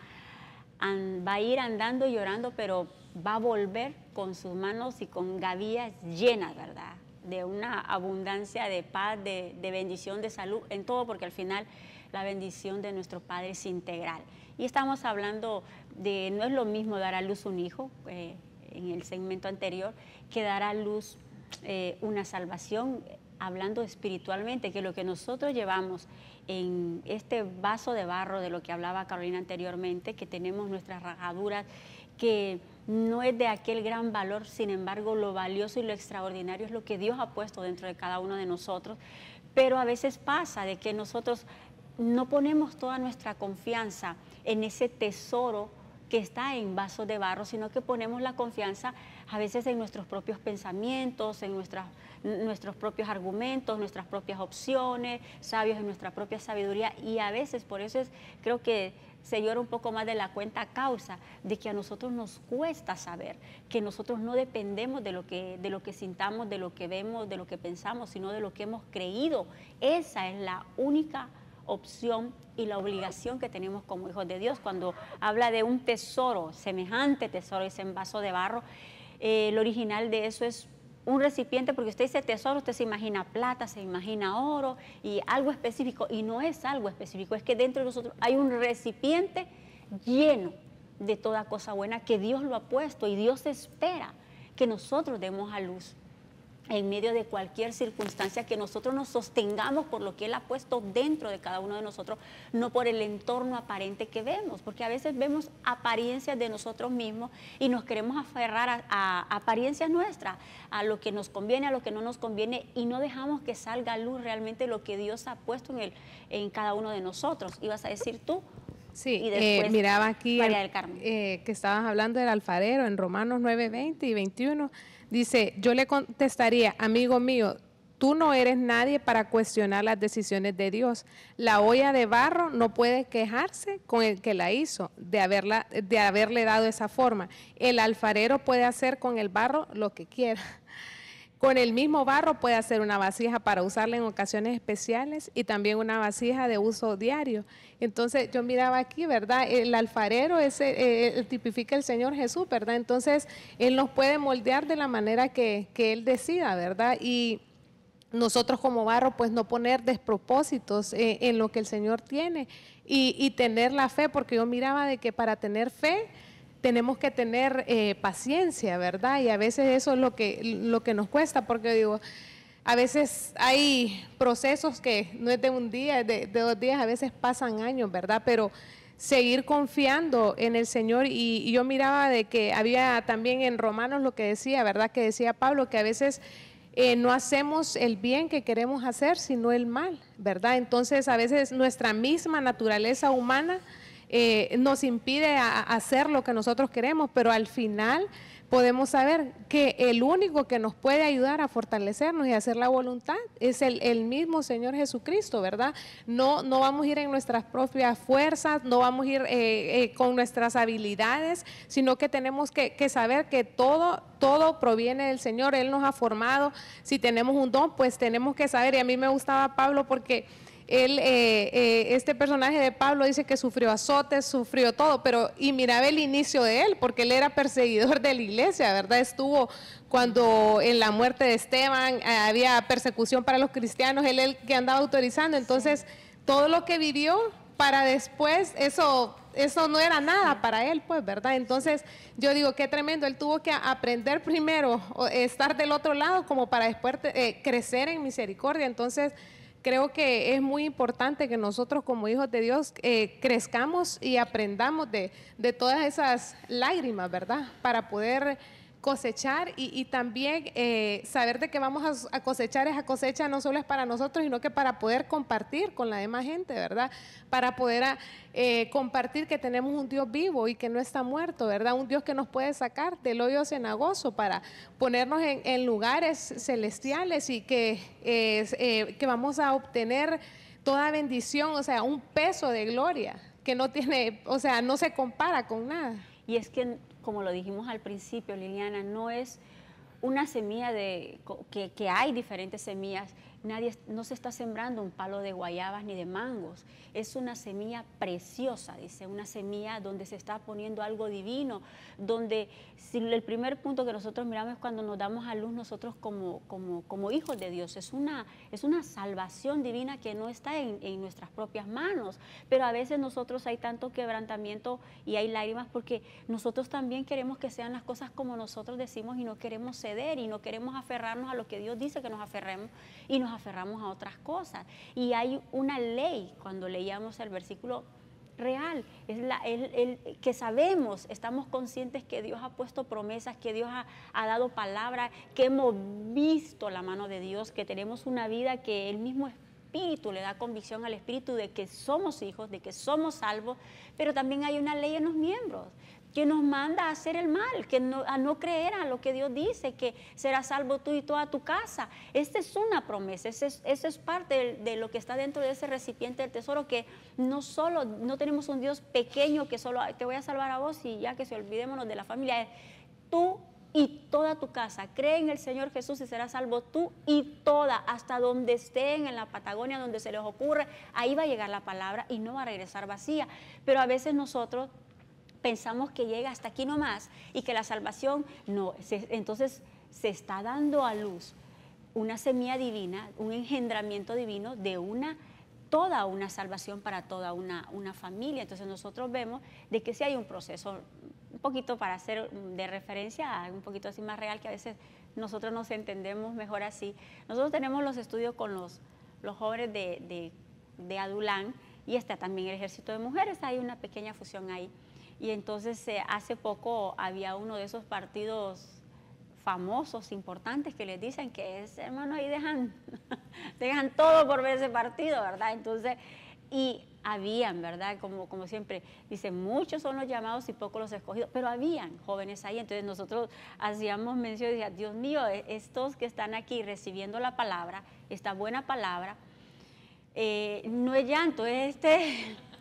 a ir andando y llorando, pero va a volver con sus manos y con gavillas llenas, ¿verdad? De una abundancia de paz, de bendición, de salud, en todo, porque al final la bendición de nuestro Padre es integral. Y estamos hablando de, no es lo mismo dar a luz un hijo, en el segmento anterior, que dar a luz una salvación, hablando espiritualmente, que lo que nosotros llevamos en este vaso de barro, de lo que hablaba Carolina anteriormente, que tenemos nuestras rajaduras, que no es de aquel gran valor, sin embargo lo valioso y lo extraordinario es lo que Dios ha puesto dentro de cada uno de nosotros. Pero a veces pasa de que nosotros no ponemos toda nuestra confianza en ese tesoro que está en vasos de barro, sino que ponemos la confianza a veces en nuestros propios pensamientos, en nuestros propios argumentos, nuestras propias opciones, sabios en nuestra propia sabiduría, y a veces por eso creo que se llora un poco más de la cuenta, a causa de que a nosotros nos cuesta saber que nosotros no dependemos de lo que sintamos, de lo que vemos, de lo que pensamos, sino de lo que hemos creído. Esa es la única opción y la obligación que tenemos como hijos de Dios. Cuando habla de un tesoro, semejante tesoro, ese vaso de barro, el original de eso es un recipiente, porque usted dice tesoro, usted se imagina plata, se imagina oro y algo específico, y no es algo específico, es que dentro de nosotros hay un recipiente lleno de toda cosa buena que Dios lo ha puesto, y Dios espera que nosotros demos a luz en medio de cualquier circunstancia, que nosotros nos sostengamos por lo que Él ha puesto dentro de cada uno de nosotros, no por el entorno aparente que vemos, porque a veces vemos apariencias de nosotros mismos y nos queremos aferrar a apariencias nuestras, a lo que nos conviene, a lo que no nos conviene, y no dejamos que salga a luz realmente lo que Dios ha puesto en cada uno de nosotros. ¿Ibas a decir tú? Sí, Y después, miraba aquí María del Carmen. que estabas hablando del alfarero en Romanos 9, 20 y 21. Dice, yo le contestaría, amigo mío, tú no eres nadie para cuestionar las decisiones de Dios. La olla de barro no puede quejarse con el que la hizo de haberle dado esa forma. El alfarero puede hacer con el barro lo que quiera. Con el mismo barro puede hacer una vasija para usarla en ocasiones especiales y también una vasija de uso diario. Entonces yo miraba aquí, ¿verdad? El alfarero tipifica el Señor Jesús, ¿verdad? Entonces Él nos puede moldear de la manera que Él decida, ¿verdad? Y nosotros como barro, pues no poner despropósitos en lo que el Señor tiene y tener la fe, porque yo miraba de que para tener fe tenemos que tener paciencia, ¿verdad? Y a veces eso es lo que nos cuesta, porque digo, a veces hay procesos que no es de un día, de 2 días, a veces pasan años, ¿verdad? Pero seguir confiando en el Señor y yo miraba de que había también en Romanos lo que decía, ¿verdad? Que decía Pablo que a veces no hacemos el bien que queremos hacer, sino el mal, ¿verdad? Entonces a veces nuestra misma naturaleza humana nos impide hacer lo que nosotros queremos, pero al final podemos saber que el único que nos puede ayudar a fortalecernos y a hacer la voluntad es el mismo Señor Jesucristo, ¿verdad? No vamos a ir en nuestras propias fuerzas, no vamos a ir con nuestras habilidades, sino que tenemos que saber que todo proviene del Señor. Él nos ha formado. Si tenemos un don, pues tenemos que saber. Y a mí me gustaba Pablo porque él, este personaje de Pablo dice que sufrió azotes, sufrió todo, y miraba el inicio de él, porque él era perseguidor de la iglesia, ¿verdad? Estuvo cuando en la muerte de Esteban había persecución para los cristianos, él que andaba autorizando, entonces todo lo que vivió para después, eso no era nada para él, pues, ¿verdad? Entonces yo digo, qué tremendo, él tuvo que aprender primero, estar del otro lado, como para después crecer en misericordia. Entonces creo que es muy importante que nosotros como hijos de Dios crezcamos y aprendamos de todas esas lágrimas, ¿verdad? Para poder cosechar y también saber de que vamos a cosechar. Esa cosecha no solo es para nosotros, sino que para poder compartir con la demás gente, ¿verdad? Para poder compartir que tenemos un Dios vivo y que no está muerto, ¿verdad? Un Dios que nos puede sacar del hoyo cenagoso para ponernos en lugares celestiales y que vamos a obtener toda bendición, o sea, un peso de gloria que no tiene, o sea, no se compara con nada. Y es que, como lo dijimos al principio, Liliana, no es una semilla que hay diferentes semillas. No se está sembrando un palo de guayabas ni de mangos. Es una semilla preciosa, dice, una semilla donde se está poniendo algo divino, donde si el primer punto que nosotros miramos es cuando nos damos a luz nosotros como hijos de Dios. Es una salvación divina que no está en nuestras propias manos, pero a veces nosotros hay tanto quebrantamiento y hay lágrimas porque nosotros también queremos que sean las cosas como nosotros decimos y no queremos ceder y no queremos aferrarnos a lo que Dios dice que nos aferremos y nos aferramos a otras cosas. Y hay una ley, cuando leíamos el versículo real, es el que sabemos, estamos conscientes que Dios ha puesto promesas, que Dios ha dado palabra, que hemos visto la mano de Dios, que tenemos una vida que el mismo Espíritu le da convicción al Espíritu de que somos hijos, de que somos salvos, pero también hay una ley en los miembros que nos manda a hacer el mal, a no creer a lo que Dios dice, que serás salvo tú y toda tu casa. Esta es una promesa, eso es parte de lo que está dentro de ese recipiente del tesoro, que no tenemos un Dios pequeño que solo te voy a salvar a vos y ya que se olvidémonos de la familia. Tú y toda tu casa, cree en el Señor Jesús y serás salvo tú y toda, hasta donde estén en la Patagonia, donde se les ocurre, ahí va a llegar la palabra y no va a regresar vacía. Pero a veces nosotros pensamos que llega hasta aquí nomás y que la salvación no, entonces se está dando a luz una semilla divina, un engendramiento divino de toda una salvación para toda una familia. Entonces nosotros vemos de que sí hay un proceso, un poquito para hacer de referencia, un poquito así más real, que a veces nosotros nos entendemos mejor así. Nosotros tenemos los estudios con los jóvenes de Adulán y está también el Ejército de Mujeres, hay una pequeña fusión ahí. Y entonces hace poco había uno de esos partidos famosos, importantes, que les dicen que es, hermano, ahí dejan todo por ver ese partido, ¿verdad? Entonces, y habían, ¿verdad? Como siempre, dicen, muchos son los llamados y pocos los escogidos, pero habían jóvenes ahí. Entonces nosotros hacíamos mención y decíamos, Dios mío, estos que están aquí recibiendo la palabra, esta buena palabra, no es llanto, es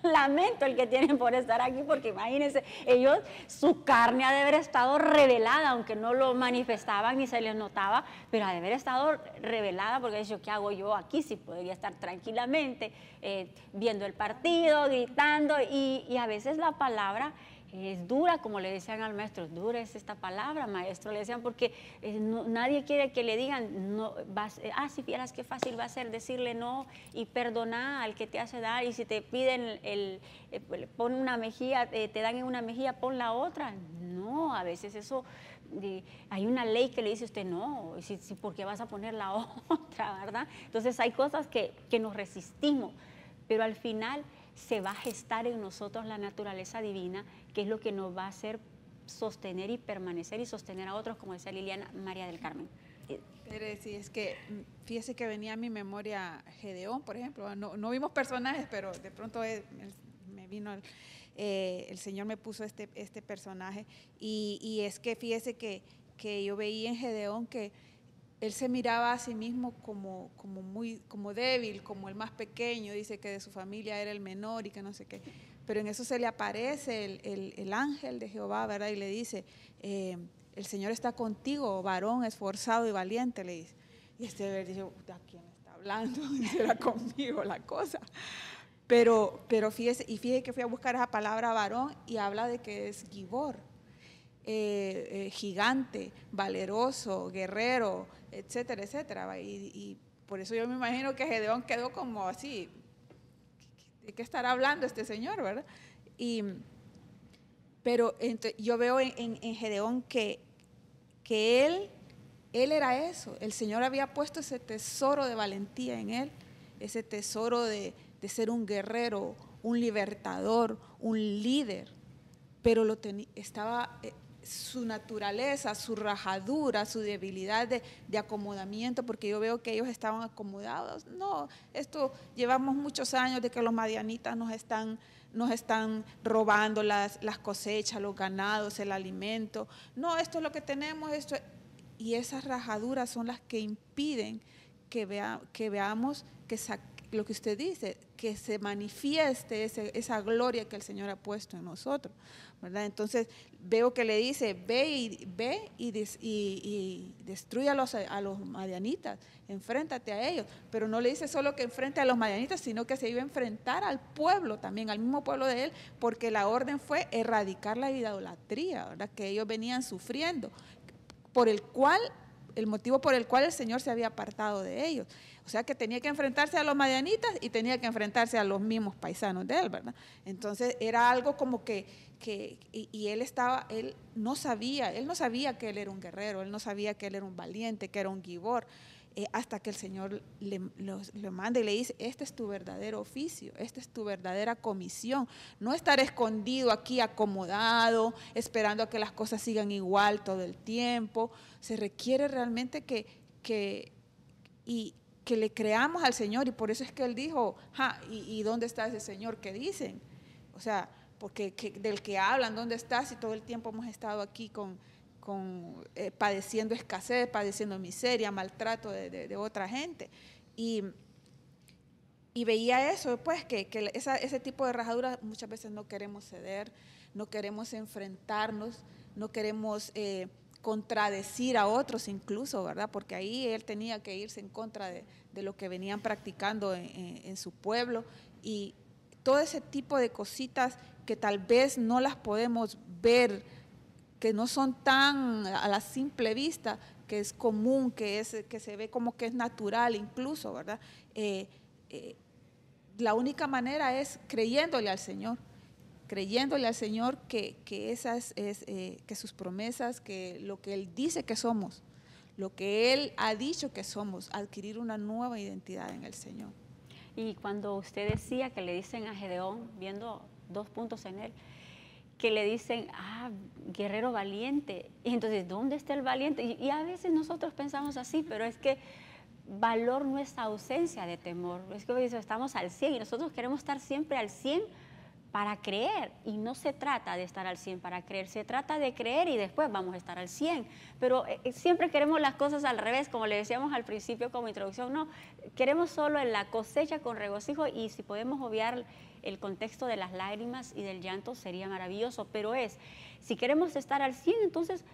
lamento el que tienen por estar aquí, porque imagínense, ellos, su carne ha de haber estado revelada, aunque no lo manifestaban ni se les notaba, pero ha de haber estado revelada, porque he dicho, ¿qué hago yo aquí? Si podría estar tranquilamente viendo el partido, gritando, y a veces la palabra es dura, como le decían al maestro, dura es esta palabra, maestro, le decían, porque nadie quiere que le digan, no, si vieras qué fácil va a ser decirle no y perdonar al que te hace dar, y si te piden pon una mejilla, te dan en una mejilla, pon la otra. No, a veces eso hay una ley que le dice a usted, no, ¿por qué vas a poner la otra, verdad? Entonces hay cosas que nos resistimos, pero al final se va a gestar en nosotros la naturaleza divina, que es lo que nos va a hacer sostener y permanecer y sostener a otros, como decía Liliana María del Carmen. Pero sí, es que fíjese que venía a mi memoria Gedeón, por ejemplo. No vimos personajes, pero de pronto me vino el Señor me puso este personaje. Y es que fíjese que yo veía en Gedeón que él se miraba a sí mismo como débil, como el más pequeño. Dice que de su familia era el menor y que no sé qué. Pero en eso se le aparece el ángel de Jehová, ¿verdad? Y le dice, el Señor está contigo, varón esforzado y valiente, le dice. Y ver dice, ¿a quién está hablando? ¿Será conmigo la cosa? Pero fíjese que fui a buscar esa palabra varón y habla de que es gibor, gigante, valeroso, guerrero, etcétera, etcétera. Y por eso yo me imagino que Gedeón quedó como así, ¿de qué estará hablando este señor, verdad? Pero yo veo en Gedeón que él era eso. El Señor había puesto ese tesoro de valentía en él, ese tesoro de ser un guerrero, un libertador, un líder, pero estaba su naturaleza, su rajadura, su debilidad de acomodamiento, porque yo veo que ellos estaban acomodados. No, esto llevamos muchos años de que los madianitas nos están robando las cosechas, los ganados, el alimento. No, esto es lo que tenemos, y esas rajaduras son las que impiden que veamos lo que usted dice, que se manifieste esa gloria que el Señor ha puesto en nosotros, ¿verdad? Entonces veo que le dice, ve y destruye a los madianitas, enfréntate a ellos, pero no le dice solo que enfrente a los madianitas, sino que se iba a enfrentar al pueblo también, al mismo pueblo de él, porque la orden fue erradicar la idolatría, ¿verdad? Que ellos venían sufriendo, el motivo por el cual el Señor se había apartado de ellos. O sea que tenía que enfrentarse a los madianitas y tenía que enfrentarse a los mismos paisanos de él, ¿verdad? Entonces era algo como y él no sabía que él era un guerrero, él no sabía que él era un valiente, que era un gibor, hasta que el Señor le manda y le dice, este es tu verdadero oficio, esta es tu verdadera comisión, no estar escondido aquí acomodado, esperando a que las cosas sigan igual todo el tiempo. Se requiere realmente que le creamos al Señor, y por eso es que él dijo, ¿y dónde está ese Señor que dicen? O sea, porque del que hablan, ¿dónde está? Si todo el tiempo hemos estado aquí padeciendo escasez, padeciendo miseria, maltrato de otra gente. Y veía eso, pues, que ese tipo de rajaduras muchas veces no queremos ceder, no queremos enfrentarnos, no queremos contradecir a otros incluso, ¿verdad? Porque ahí él tenía que irse en contra de lo que venían practicando en su pueblo, y todo ese tipo de cositas que tal vez no las podemos ver, que no son tan a la simple vista, que es común, que se ve como que es natural incluso, ¿verdad? La única manera es creyéndole al Señor que sus promesas, que lo que Él dice que somos, lo que Él ha dicho que somos, adquirir una nueva identidad en el Señor. Y cuando usted decía que le dicen a Gedeón, viendo 2 puntos en él, que le dicen, guerrero valiente, y entonces, ¿dónde está el valiente? Y a veces nosotros pensamos así, pero es que valor no es ausencia de temor, es que estamos al 100 y nosotros queremos estar siempre al 100 para creer, y no se trata de estar al 100 para creer, se trata de creer y después vamos a estar al 100, pero siempre queremos las cosas al revés, como le decíamos al principio como introducción, no, queremos solo en la cosecha con regocijo, y si podemos obviar el contexto de las lágrimas y del llanto sería maravilloso, pero si queremos estar al 100, entonces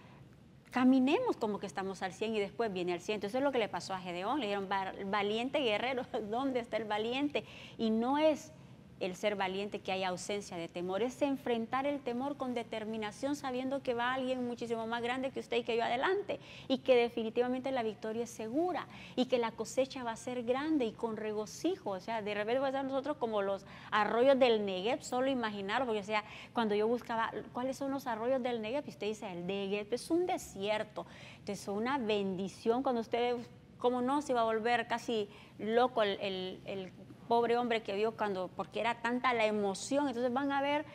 caminemos como que estamos al 100 y después viene al 100. Entonces es lo que le pasó a Gedeón, le dijeron, valiente guerrero, ¿dónde está el valiente? Y no es el ser valiente, que hay ausencia de temor. Es enfrentar el temor con determinación, sabiendo que va alguien muchísimo más grande que usted y que yo adelante, y que definitivamente la victoria es segura, y que la cosecha va a ser grande y con regocijo. O sea, de repente va a ser nosotros como los arroyos del Negev, solo imaginarlo, porque o sea, cuando yo buscaba cuáles son los arroyos del Negev, y usted dice, el Negev es un desierto. Entonces, es una bendición cuando usted, cómo no, se iba a volver casi loco el pobre hombre que vio porque era tanta la emoción. Entonces van a ver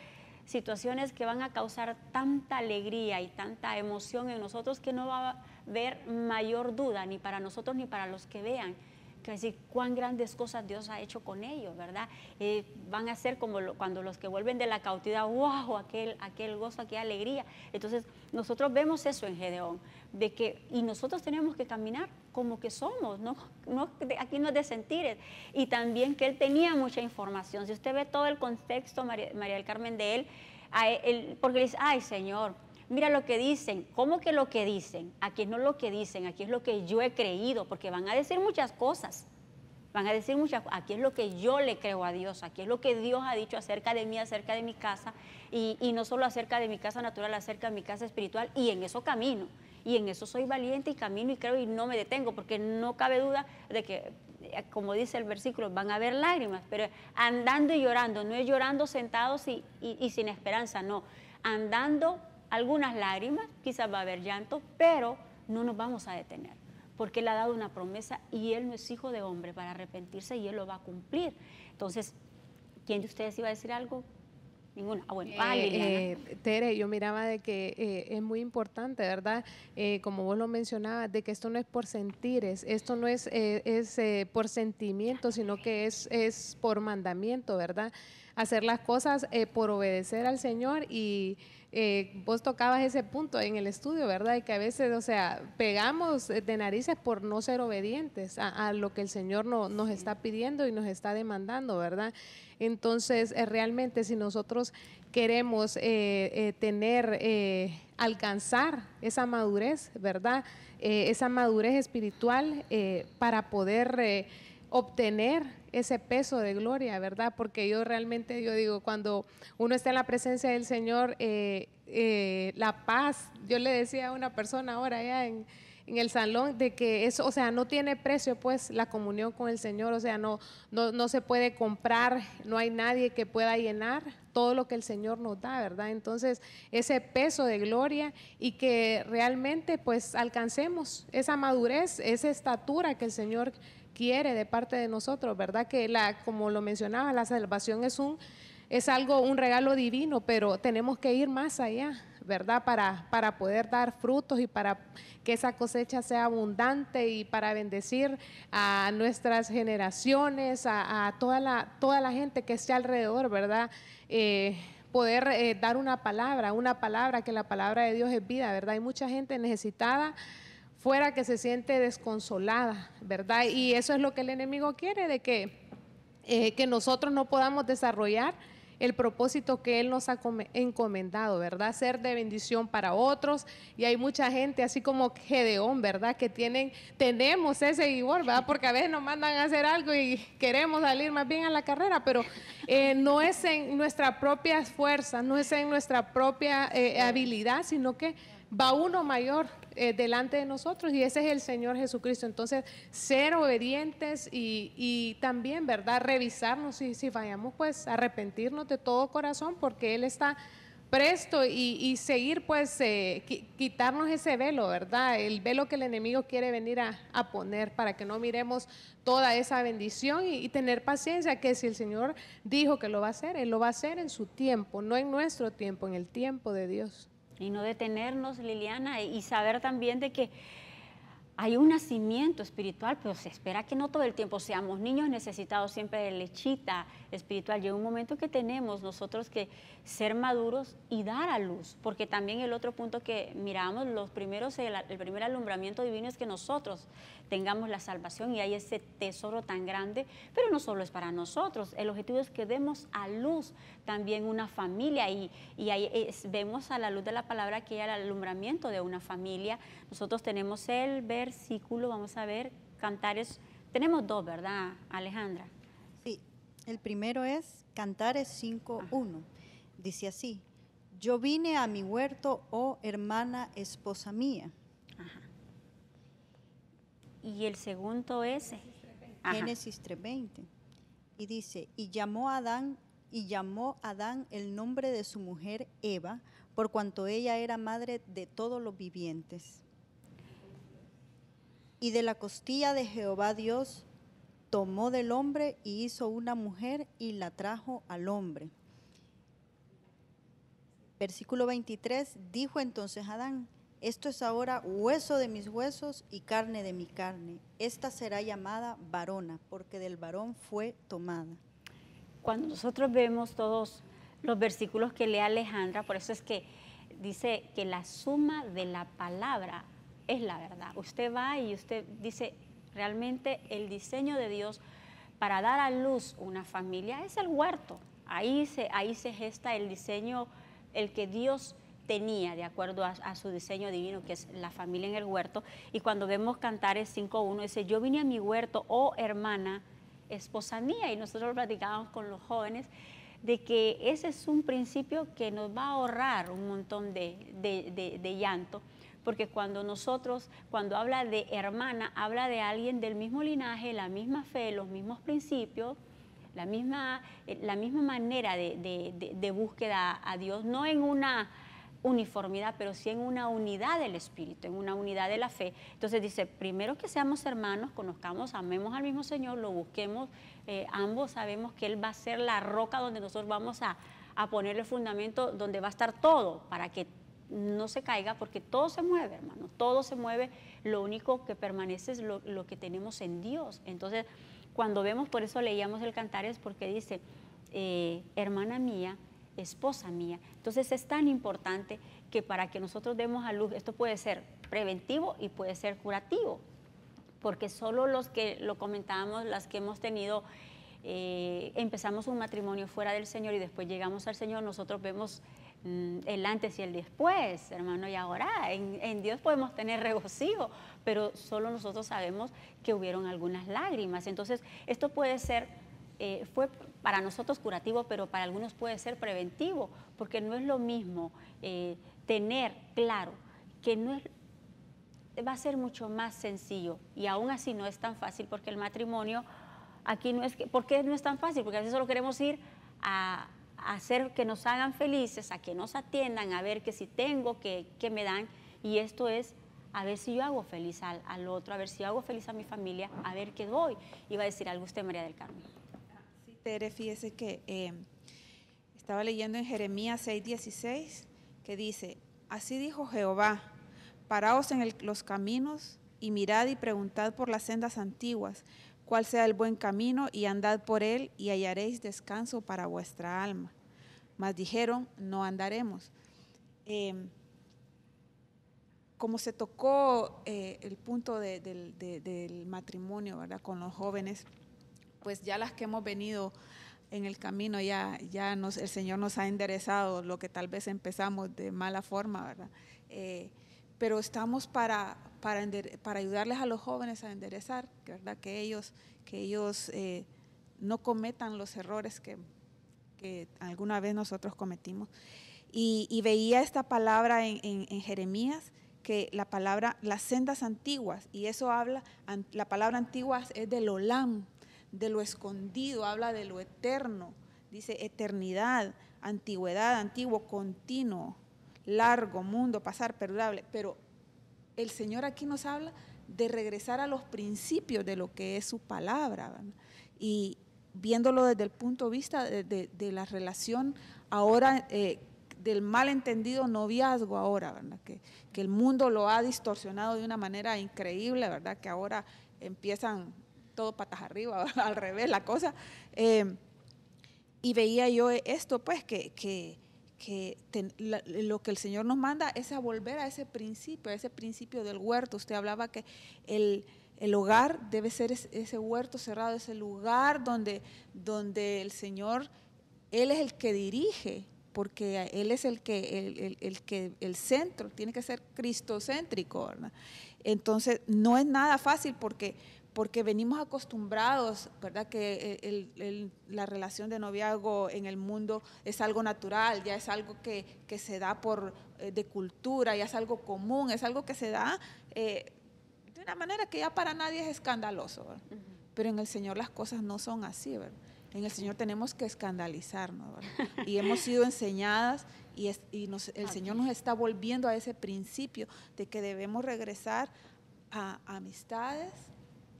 situaciones que van a causar tanta alegría y tanta emoción en nosotros que no va a haber mayor duda, ni para nosotros ni para los que vean, que decir cuán grandes cosas Dios ha hecho con ellos, ¿verdad? Van a ser como cuando los que vuelven de la cautividad, wow, aquel gozo, aquella alegría. Entonces nosotros vemos eso en Gedeón, y nosotros tenemos que caminar como que somos, aquí no es de sentires. Y también que él tenía mucha información. Si usted ve todo el contexto, María del Carmen, de él, porque le dice, ay Señor, mira lo que dicen. ¿Cómo que lo que dicen? Aquí no es lo que dicen, aquí es lo que yo he creído, porque van a decir muchas cosas. Aquí es lo que yo le creo a Dios, aquí es lo que Dios ha dicho acerca de mí, acerca de mi casa, y no solo acerca de mi casa natural, acerca de mi casa espiritual, y en eso camino, y en eso soy valiente y camino y creo y no me detengo, porque no cabe duda de que, como dice el versículo, van a haber lágrimas, pero andando y llorando, no es llorando sentados y sin esperanza, no, andando algunas lágrimas, quizás va a haber llanto, pero no nos vamos a detener, porque Él ha dado una promesa y Él no es hijo de hombre para arrepentirse y Él lo va a cumplir. Entonces, ¿quién de ustedes iba a decir algo? Ninguna. Ah, bueno, Tere, yo miraba de que es muy importante, ¿verdad? Como vos lo mencionabas, de que esto no es por sentires, esto no es, por sentimiento, sino que es por mandamiento, ¿verdad? Hacer las cosas por obedecer al Señor. Y vos tocabas ese punto en el estudio, ¿verdad? Y que a veces, o sea, pegamos de narices por no ser obedientes a lo que el Señor nos está pidiendo y nos está demandando, ¿verdad? Entonces, realmente si nosotros queremos alcanzar esa madurez, ¿verdad? Esa madurez espiritual para poder obtener ese peso de gloria, ¿verdad? Porque yo digo, cuando uno está en la presencia del Señor, la paz, yo le decía a una persona ahora allá en el salón, de que eso, o sea, no tiene precio, pues, la comunión con el Señor, o sea, no se puede comprar, no hay nadie que pueda llenar todo lo que el Señor nos da, ¿verdad? Entonces, ese peso de gloria y que realmente, pues, alcancemos esa madurez, esa estatura que el Señor quiere de parte de nosotros, ¿verdad? Que como lo mencionaba, la salvación es un regalo divino, pero tenemos que ir más allá, ¿verdad? Para poder dar frutos y para que esa cosecha sea abundante y para bendecir a nuestras generaciones, a toda la gente que esté alrededor, ¿verdad? Poder dar una palabra, que la palabra de Dios es vida, ¿verdad? Hay mucha gente necesitada fuera que se siente desconsolada, ¿verdad? Y eso es lo que el enemigo quiere, de que nosotros no podamos desarrollar el propósito que Él nos ha encomendado, ¿verdad? Ser de bendición para otros. Y hay mucha gente, así como Gedeón, ¿verdad? Que tenemos ese vigor, ¿verdad? Porque a veces nos mandan a hacer algo y queremos salir más bien a la carrera, pero no es en nuestra propia fuerza, no es en nuestra propia habilidad, sino que va uno mayor delante de nosotros, y ese es el Señor Jesucristo. Entonces, ser obedientes y también, ¿verdad? Revisarnos, y si fallamos, pues arrepentirnos de todo corazón, porque Él está presto, y seguir, pues, quitarnos ese velo, ¿verdad? El velo que el enemigo quiere venir a poner, para que no miremos toda esa bendición, y tener paciencia, que si el Señor dijo que lo va a hacer, Él lo va a hacer en su tiempo, no en nuestro tiempo, en el tiempo de Dios. Y no detenernos, Liliana, y saber también de que hay un nacimiento espiritual, pero se espera que no todo el tiempo seamos niños necesitados siempre de lechita espiritual. Llega un momento que tenemos nosotros que ser maduros y dar a luz, porque también el otro punto que miramos, el primer alumbramiento divino es que nosotros tengamos la salvación, y hay ese tesoro tan grande, pero no solo es para nosotros, el objetivo es que demos a luz también una familia, y ahí vemos a la luz de la palabra que hay el alumbramiento de una familia. Nosotros tenemos el versículo, vamos a ver, Cantares, tenemos dos, ¿verdad, Alejandra? Sí, El primero es Cantares 5:1. Dice así: yo vine a mi huerto, oh hermana, esposa mía. Ajá. Y el segundo es Génesis 3:20. Y dice: y llamó Adán el nombre de su mujer Eva, por cuanto ella era madre de todos los vivientes. Y de la costilla de Jehová Dios tomó del hombre y hizo una mujer y la trajo al hombre. Versículo 23, dijo entonces Adán: esto es ahora hueso de mis huesos y carne de mi carne. Esta será llamada varona, porque del varón fue tomada. Cuando nosotros vemos todos los versículos que lee Alejandra, por eso es que dice que la suma de la palabra es la verdad. Usted va y usted dice, realmente el diseño de Dios para dar a luz una familia es el huerto. Ahí se gesta el diseño, el que Dios tenía de acuerdo a su diseño divino, que es la familia en el huerto. Y cuando vemos Cantares 5:1, dice: yo vine a mi huerto, oh hermana, esposa mía. Y nosotros platicábamos con los jóvenes de que ese es un principio que nos va a ahorrar un montón de llanto, porque cuando habla de hermana, habla de alguien del mismo linaje, la misma fe, los mismos principios, la misma manera de búsqueda a Dios, no en una uniformidad, pero sí en una unidad del espíritu, en una unidad de la fe. Entonces dice, primero que seamos hermanos, conozcamos, amemos al mismo Señor, lo busquemos, ambos sabemos que Él va a ser la roca donde nosotros vamos a poner el fundamento, donde va a estar todo, para que no se caiga, porque todo se mueve, hermano, todo se mueve, lo único que permanece es lo que tenemos en Dios. Entonces, cuando vemos, por eso leíamos el Cantares, porque dice, hermana mía, esposa mía. Entonces es tan importante que para que nosotros demos a luz, esto puede ser preventivo y puede ser curativo, porque solo los que lo comentábamos, las que hemos tenido, empezamos un matrimonio fuera del Señor y después llegamos al Señor, nosotros vemos el antes y el después, hermano, y ahora en Dios podemos tener regocijo, pero solo nosotros sabemos que hubieron algunas lágrimas. Entonces esto puede ser, fue para nosotros curativo, pero para algunos puede ser preventivo, porque no es lo mismo tener claro que no es, va a ser mucho más sencillo, y aún así no es tan fácil, porque el matrimonio aquí no es que, ¿por qué no es tan fácil? Porque a veces solo queremos ir a hacer que nos hagan felices, a que nos atiendan, a ver que si tengo, que me dan, y esto es a ver si yo hago feliz al otro, a ver si yo hago feliz a mi familia, a ver qué doy. Iba a decir algo usted, María del Carmen. Sí, Tere, fíjese que estaba leyendo en Jeremías 6:16, que dice, así dijo Jehová, paraos en los caminos y mirad y preguntad por las sendas antiguas, cuál sea el buen camino, y andad por él y hallaréis descanso para vuestra alma. Mas dijeron, no andaremos. Como se tocó el punto del matrimonio, ¿verdad?, con los jóvenes, pues ya las que hemos venido en el camino, el Señor nos ha enderezado lo que tal vez empezamos de mala forma, ¿verdad? Pero estamos para ayudarles a los jóvenes a enderezar, ¿verdad?, que ellos no cometan los errores que alguna vez nosotros cometimos. Y veía esta palabra en Jeremías, que la palabra, las sendas antiguas, y eso habla, la palabra antigua es del olam, de lo escondido, habla de lo eterno, dice eternidad, antigüedad, antiguo, continuo, largo, mundo, pasar, perdurable. Pero el Señor aquí nos habla de regresar a los principios de lo que es su palabra, ¿verdad? Y viéndolo desde el punto de vista de la relación ahora, del malentendido noviazgo ahora, ¿verdad? Que el mundo lo ha distorsionado de una manera increíble, ¿verdad? Que ahora empiezan todo patas arriba, al revés la cosa. Y veía yo esto, pues, lo que el Señor nos manda es a volver a ese principio del huerto. Usted hablaba que el hogar debe ser ese huerto cerrado, ese lugar donde el Señor, Él es el que dirige, porque Él es el centro, tiene que ser cristocéntrico, ¿verdad? Entonces no es nada fácil porque porque venimos acostumbrados, ¿verdad? Que la relación de noviazgo en el mundo es algo natural, ya es algo que se da de cultura, ya es algo común, es algo que se da de una manera que ya para nadie es escandaloso, ¿verdad? Pero en el Señor las cosas no son así, ¿verdad? En el Señor tenemos que escandalizarnos, ¿verdad? Y hemos sido enseñadas y el Señor nos está volviendo a ese principio de que debemos regresar a amistades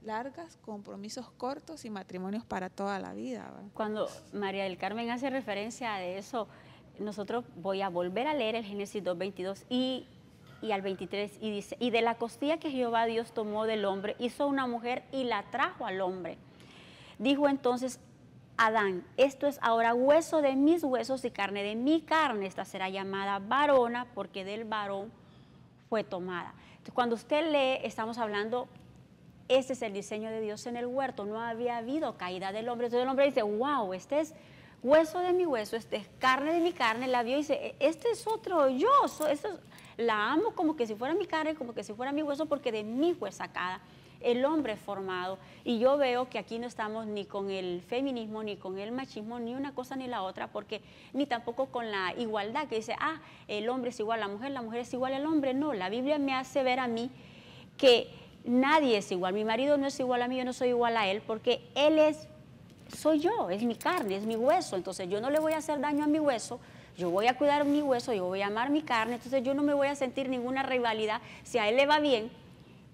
largas, compromisos cortos y matrimonios para toda la vida, ¿verdad? Cuando María del Carmen hace referencia a eso, nosotros voy a volver a leer el Génesis 2:22 y al 23, y dice, y de la costilla que Jehová Dios tomó del hombre, hizo una mujer y la trajo al hombre. Dijo entonces Adán, esto es ahora hueso de mis huesos y carne de mi carne, esta será llamada varona, porque del varón fue tomada. Entonces, cuando usted lee, estamos hablando, este es el diseño de Dios en el huerto, no había habido caída del hombre. Entonces el hombre dice, wow, este es hueso de mi hueso, este es carne de mi carne, la vio y dice, este es otro yo, la amo como que si fuera mi carne, como que si fuera mi hueso, porque de mí fue sacada. El hombre formado, y yo veo que aquí no estamos ni con el feminismo, ni con el machismo, ni una cosa ni la otra, porque ni tampoco con la igualdad, que dice, el hombre es igual a la mujer es igual al hombre. No, la Biblia me hace ver a mí que nadie es igual, mi marido no es igual a mí, yo no soy igual a él, porque él soy yo, es mi carne, es mi hueso, entonces yo no le voy a hacer daño a mi hueso, yo voy a cuidar mi hueso, yo voy a amar mi carne, entonces yo no me voy a sentir ninguna rivalidad, si a él le va bien,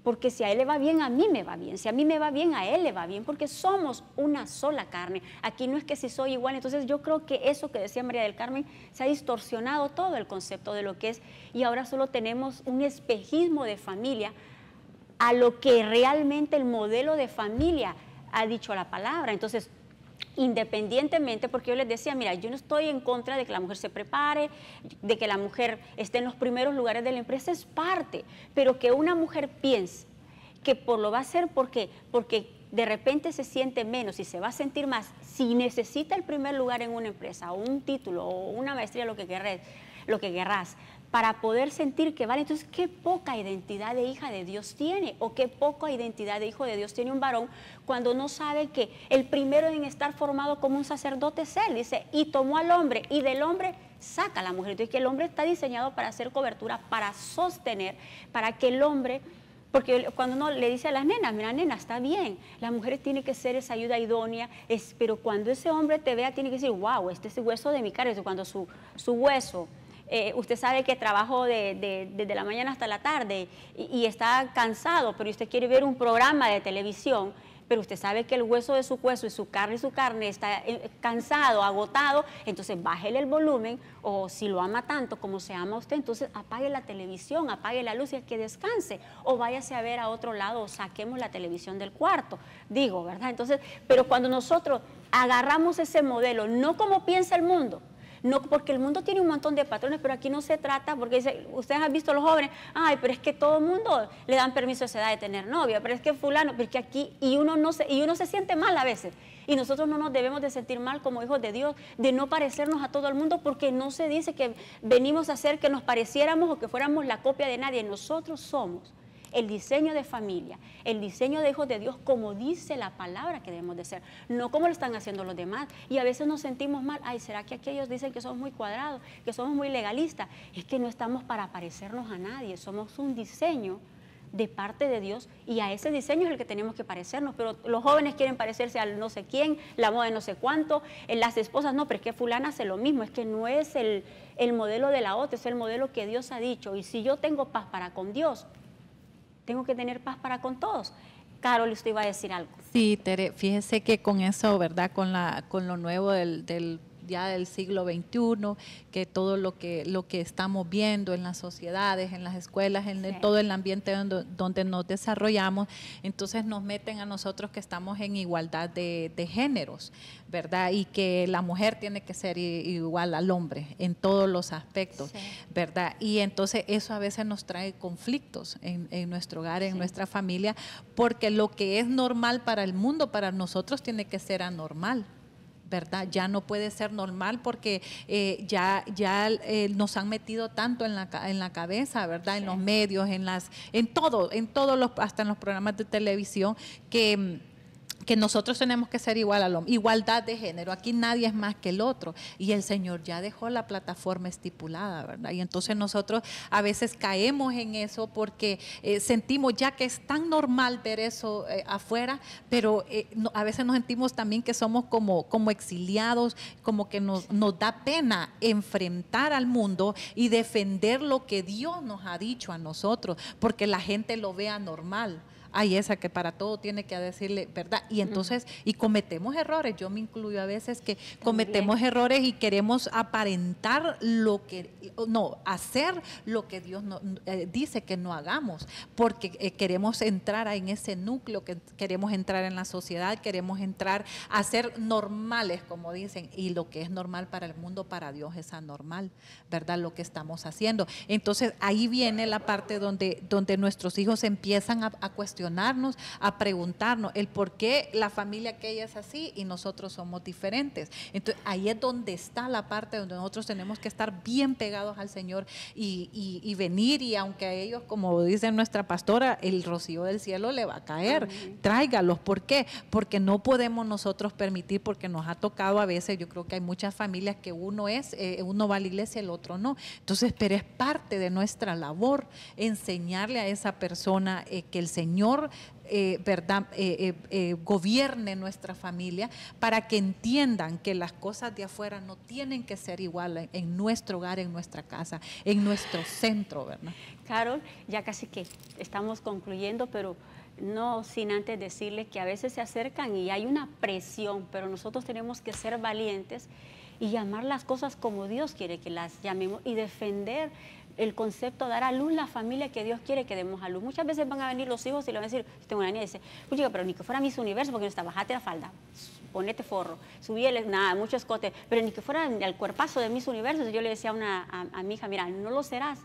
porque si a él le va bien, a mí me va bien. Si a mí me va bien, a él le va bien, porque somos una sola carne. Aquí no es que si soy igual. Entonces yo creo que eso que decía María del Carmen, se ha distorsionado todo el concepto de lo que es, y ahora solo tenemos un espejismo de familia a lo que realmente el modelo de familia ha dicho la palabra. Entonces, independientemente, porque yo les decía, mira, yo no estoy en contra de que la mujer se prepare, de que la mujer esté en los primeros lugares de la empresa, es parte, pero que una mujer piense que lo va a hacer porque de repente se siente menos y se va a sentir más, si necesita el primer lugar en una empresa, o un título, o una maestría, lo que querrás, para poder sentir que vale. Entonces, qué poca identidad de hija de Dios tiene, o qué poca identidad de hijo de Dios tiene un varón cuando no sabe que el primero en estar formado como un sacerdote es él. Dice, y tomó al hombre, y del hombre saca a la mujer. Entonces, que el hombre está diseñado para hacer cobertura, para sostener, para que el hombre, porque cuando uno le dice a las nenas, mira, nena, está bien, las mujeres tienen que ser esa ayuda idónea, pero cuando ese hombre te vea, tiene que decir, wow, este es el hueso de mi carne. Entonces, cuando su hueso, usted sabe que trabajo desde la mañana hasta la tarde y está cansado, pero usted quiere ver un programa de televisión, pero usted sabe que el hueso de su hueso y su carne está cansado, agotado, entonces bájele el volumen, o si lo ama tanto como se ama usted, entonces apague la televisión, apague la luz y que descanse, o váyase a ver a otro lado, o saquemos la televisión del cuarto, digo, ¿verdad? Entonces, pero cuando nosotros agarramos ese modelo, no como piensa el mundo, no, porque el mundo tiene un montón de patrones, pero aquí no se trata, porque dice, ustedes han visto a los jóvenes, pero es que todo el mundo le dan permiso a esa edad de tener novia, pero es que fulano, pero es que aquí, y uno se siente mal a veces, y nosotros no nos debemos de sentir mal como hijos de Dios, de no parecernos a todo el mundo, porque no se dice que venimos a hacer que nos pareciéramos o que fuéramos la copia de nadie. Nosotros somos el diseño de familia, el diseño de hijos de Dios, como dice la palabra que debemos de ser, no como lo están haciendo los demás. Y a veces nos sentimos mal, ¿será que aquellos dicen que somos muy cuadrados, que somos muy legalistas? Es que no estamos para parecernos a nadie, somos un diseño de parte de Dios, y a ese diseño es el que tenemos que parecernos. Pero los jóvenes quieren parecerse al no sé quién, la moda de no sé cuánto, las esposas, no, pero es que fulana hace lo mismo, es que no es el modelo de la otra, es el modelo que Dios ha dicho. Y si yo tengo paz para con Dios, tengo que tener paz para con todos. Carol, usted iba a decir algo. Sí, Tere, fíjese que con eso, ¿verdad? Con lo nuevo del siglo XXI, que todo lo que estamos viendo en las sociedades, en las escuelas, en todo el ambiente donde nos desarrollamos, entonces nos meten a nosotros que estamos en igualdad de géneros, ¿verdad? Y que la mujer tiene que ser igual al hombre en todos los aspectos, ¿verdad? Y entonces eso a veces nos trae conflictos en nuestro hogar, en nuestra familia, porque lo que es normal para el mundo, para nosotros tiene que ser anormal, ¿verdad? Ya no puede ser normal porque ya nos han metido tanto en la cabeza, ¿verdad? En los medios, en todo, hasta en los programas de televisión, que nosotros tenemos que ser igual al hombre, igualdad de género, aquí nadie es más que el otro, y el Señor ya dejó la plataforma estipulada, ¿verdad? Y entonces nosotros a veces caemos en eso porque sentimos ya que es tan normal ver eso afuera, pero a veces nos sentimos también que somos como exiliados, como que nos da pena enfrentar al mundo y defender lo que Dios nos ha dicho a nosotros, porque la gente lo vea normal. Hay esa que para todo tiene que decirle verdad, y entonces y cometemos errores, yo me incluyo a veces que cometemos errores y queremos aparentar hacer lo que Dios dice que no hagamos, porque queremos entrar en ese núcleo, que queremos entrar en la sociedad, queremos entrar a ser normales, como dicen, y lo que es normal para el mundo, para Dios es anormal, ¿verdad? Lo que estamos haciendo. Entonces ahí viene la parte donde nuestros hijos empiezan a cuestionarnos, a preguntarnos el por qué la familia aquella es así y nosotros somos diferentes. Entonces ahí es donde está la parte donde nosotros tenemos que estar bien pegados al Señor y venir, y aunque a ellos, como dice nuestra pastora, el rocío del cielo le va a caer, tráigalos. ¿Por qué? Porque no podemos nosotros permitir, porque nos ha tocado a veces, yo creo que hay muchas familias que uno va a la iglesia, el otro no. Entonces, pero es parte de nuestra labor enseñarle a esa persona que el Señor ¿verdad? Gobierne nuestra familia, para que entiendan que las cosas de afuera no tienen que ser igual en nuestro hogar, en nuestra casa, en nuestro centro, ¿verdad? Carol, ya casi que estamos concluyendo, pero no sin antes decirles que a veces se acercan y hay una presión, pero nosotros tenemos que ser valientes y llamar las cosas como Dios quiere que las llamemos y defender el concepto de dar a luz la familia que Dios quiere que demos a luz. Muchas veces van a venir los hijos y le van a decir, tengo una niña y dice, oye, pero ni que fuera Miss Universo, porque no está, bajate la falda, ponete forro, subí nada, mucho escote, pero ni que fuera el cuerpazo de Miss Universo. Yo le decía a mi hija, mira, no lo serás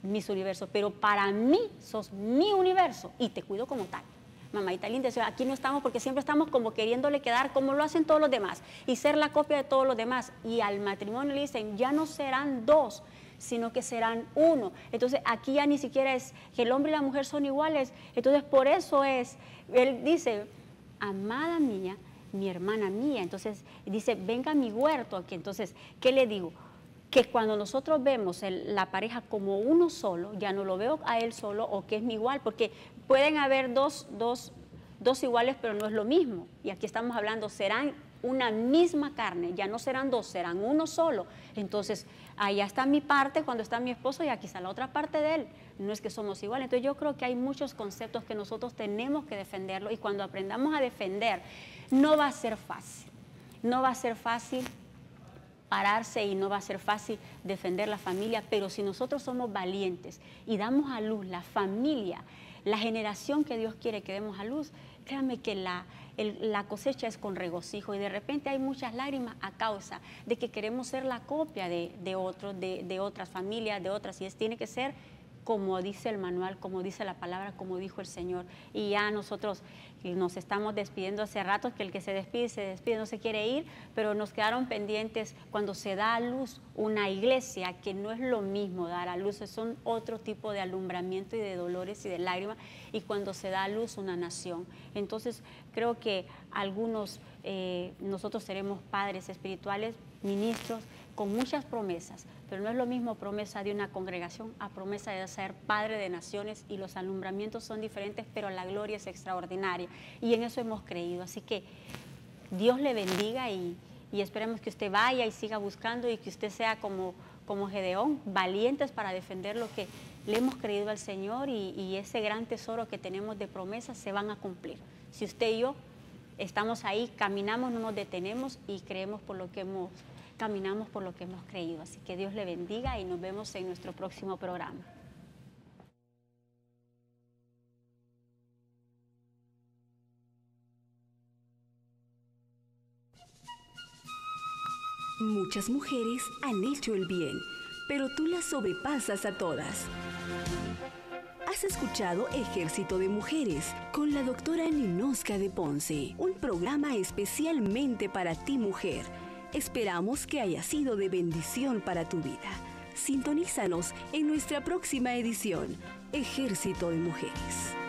Miss Universo, pero para mí sos mi universo y te cuido como tal. Mamadita linda, aquí no estamos porque siempre estamos como queriéndole quedar como lo hacen todos los demás y ser la copia de todos los demás. Y al matrimonio le dicen, ya no serán dos, sino que serán uno. Entonces aquí ya ni siquiera es que el hombre y la mujer son iguales. Entonces por eso él dice, amada mía, mi hermana mía. Entonces dice, venga a mi huerto aquí. Entonces, ¿qué le digo? Que cuando nosotros vemos la pareja como uno solo, ya no lo veo a él solo o que es mi igual, porque pueden haber dos iguales, pero no es lo mismo. Y aquí estamos hablando, serán una misma carne, ya no serán dos, serán uno solo. Entonces, allá está mi parte cuando está mi esposo y aquí está la otra parte de él. No es que somos iguales. Entonces, yo creo que hay muchos conceptos que nosotros tenemos que defenderlo, y cuando aprendamos a defender, no va a ser fácil. No va a ser fácil pararse y no va a ser fácil defender la familia, pero si nosotros somos valientes y damos a luz la familia, la generación que Dios quiere que demos a luz, créanme que la cosecha es con regocijo, y de repente hay muchas lágrimas a causa de que queremos ser la copia de otros, de otras familias, de otras, y tiene que ser como dice el manual, como dice la palabra, como dijo el Señor. Y ya nosotros nos estamos despidiendo hace rato, que el que se despide, no se quiere ir, pero nos quedaron pendientes cuando se da a luz una iglesia, que no es lo mismo dar a luz, son otro tipo de alumbramiento y de dolores y de lágrimas, y cuando se da a luz una nación. Entonces creo que nosotros seremos padres espirituales, ministros, con muchas promesas, pero no es lo mismo promesa de una congregación a promesa de ser padre de naciones, y los alumbramientos son diferentes, pero la gloria es extraordinaria, y en eso hemos creído. Así que Dios le bendiga, y esperemos que usted vaya y siga buscando, y que usted sea como Gedeón, valientes para defender lo que le hemos creído al Señor, y ese gran tesoro que tenemos de promesas se van a cumplir. Si usted y yo estamos ahí, caminamos, no nos detenemos y caminamos por lo que hemos creído. Así que Dios le bendiga y nos vemos en nuestro próximo programa. Muchas mujeres han hecho el bien, pero tú las sobrepasas a todas. Has escuchado Ejército de Mujeres con la doctora Ninosca de Ponce, un programa especialmente para ti, mujer. Esperamos que haya sido de bendición para tu vida. Sintonízanos en nuestra próxima edición, Ejército de Mujeres.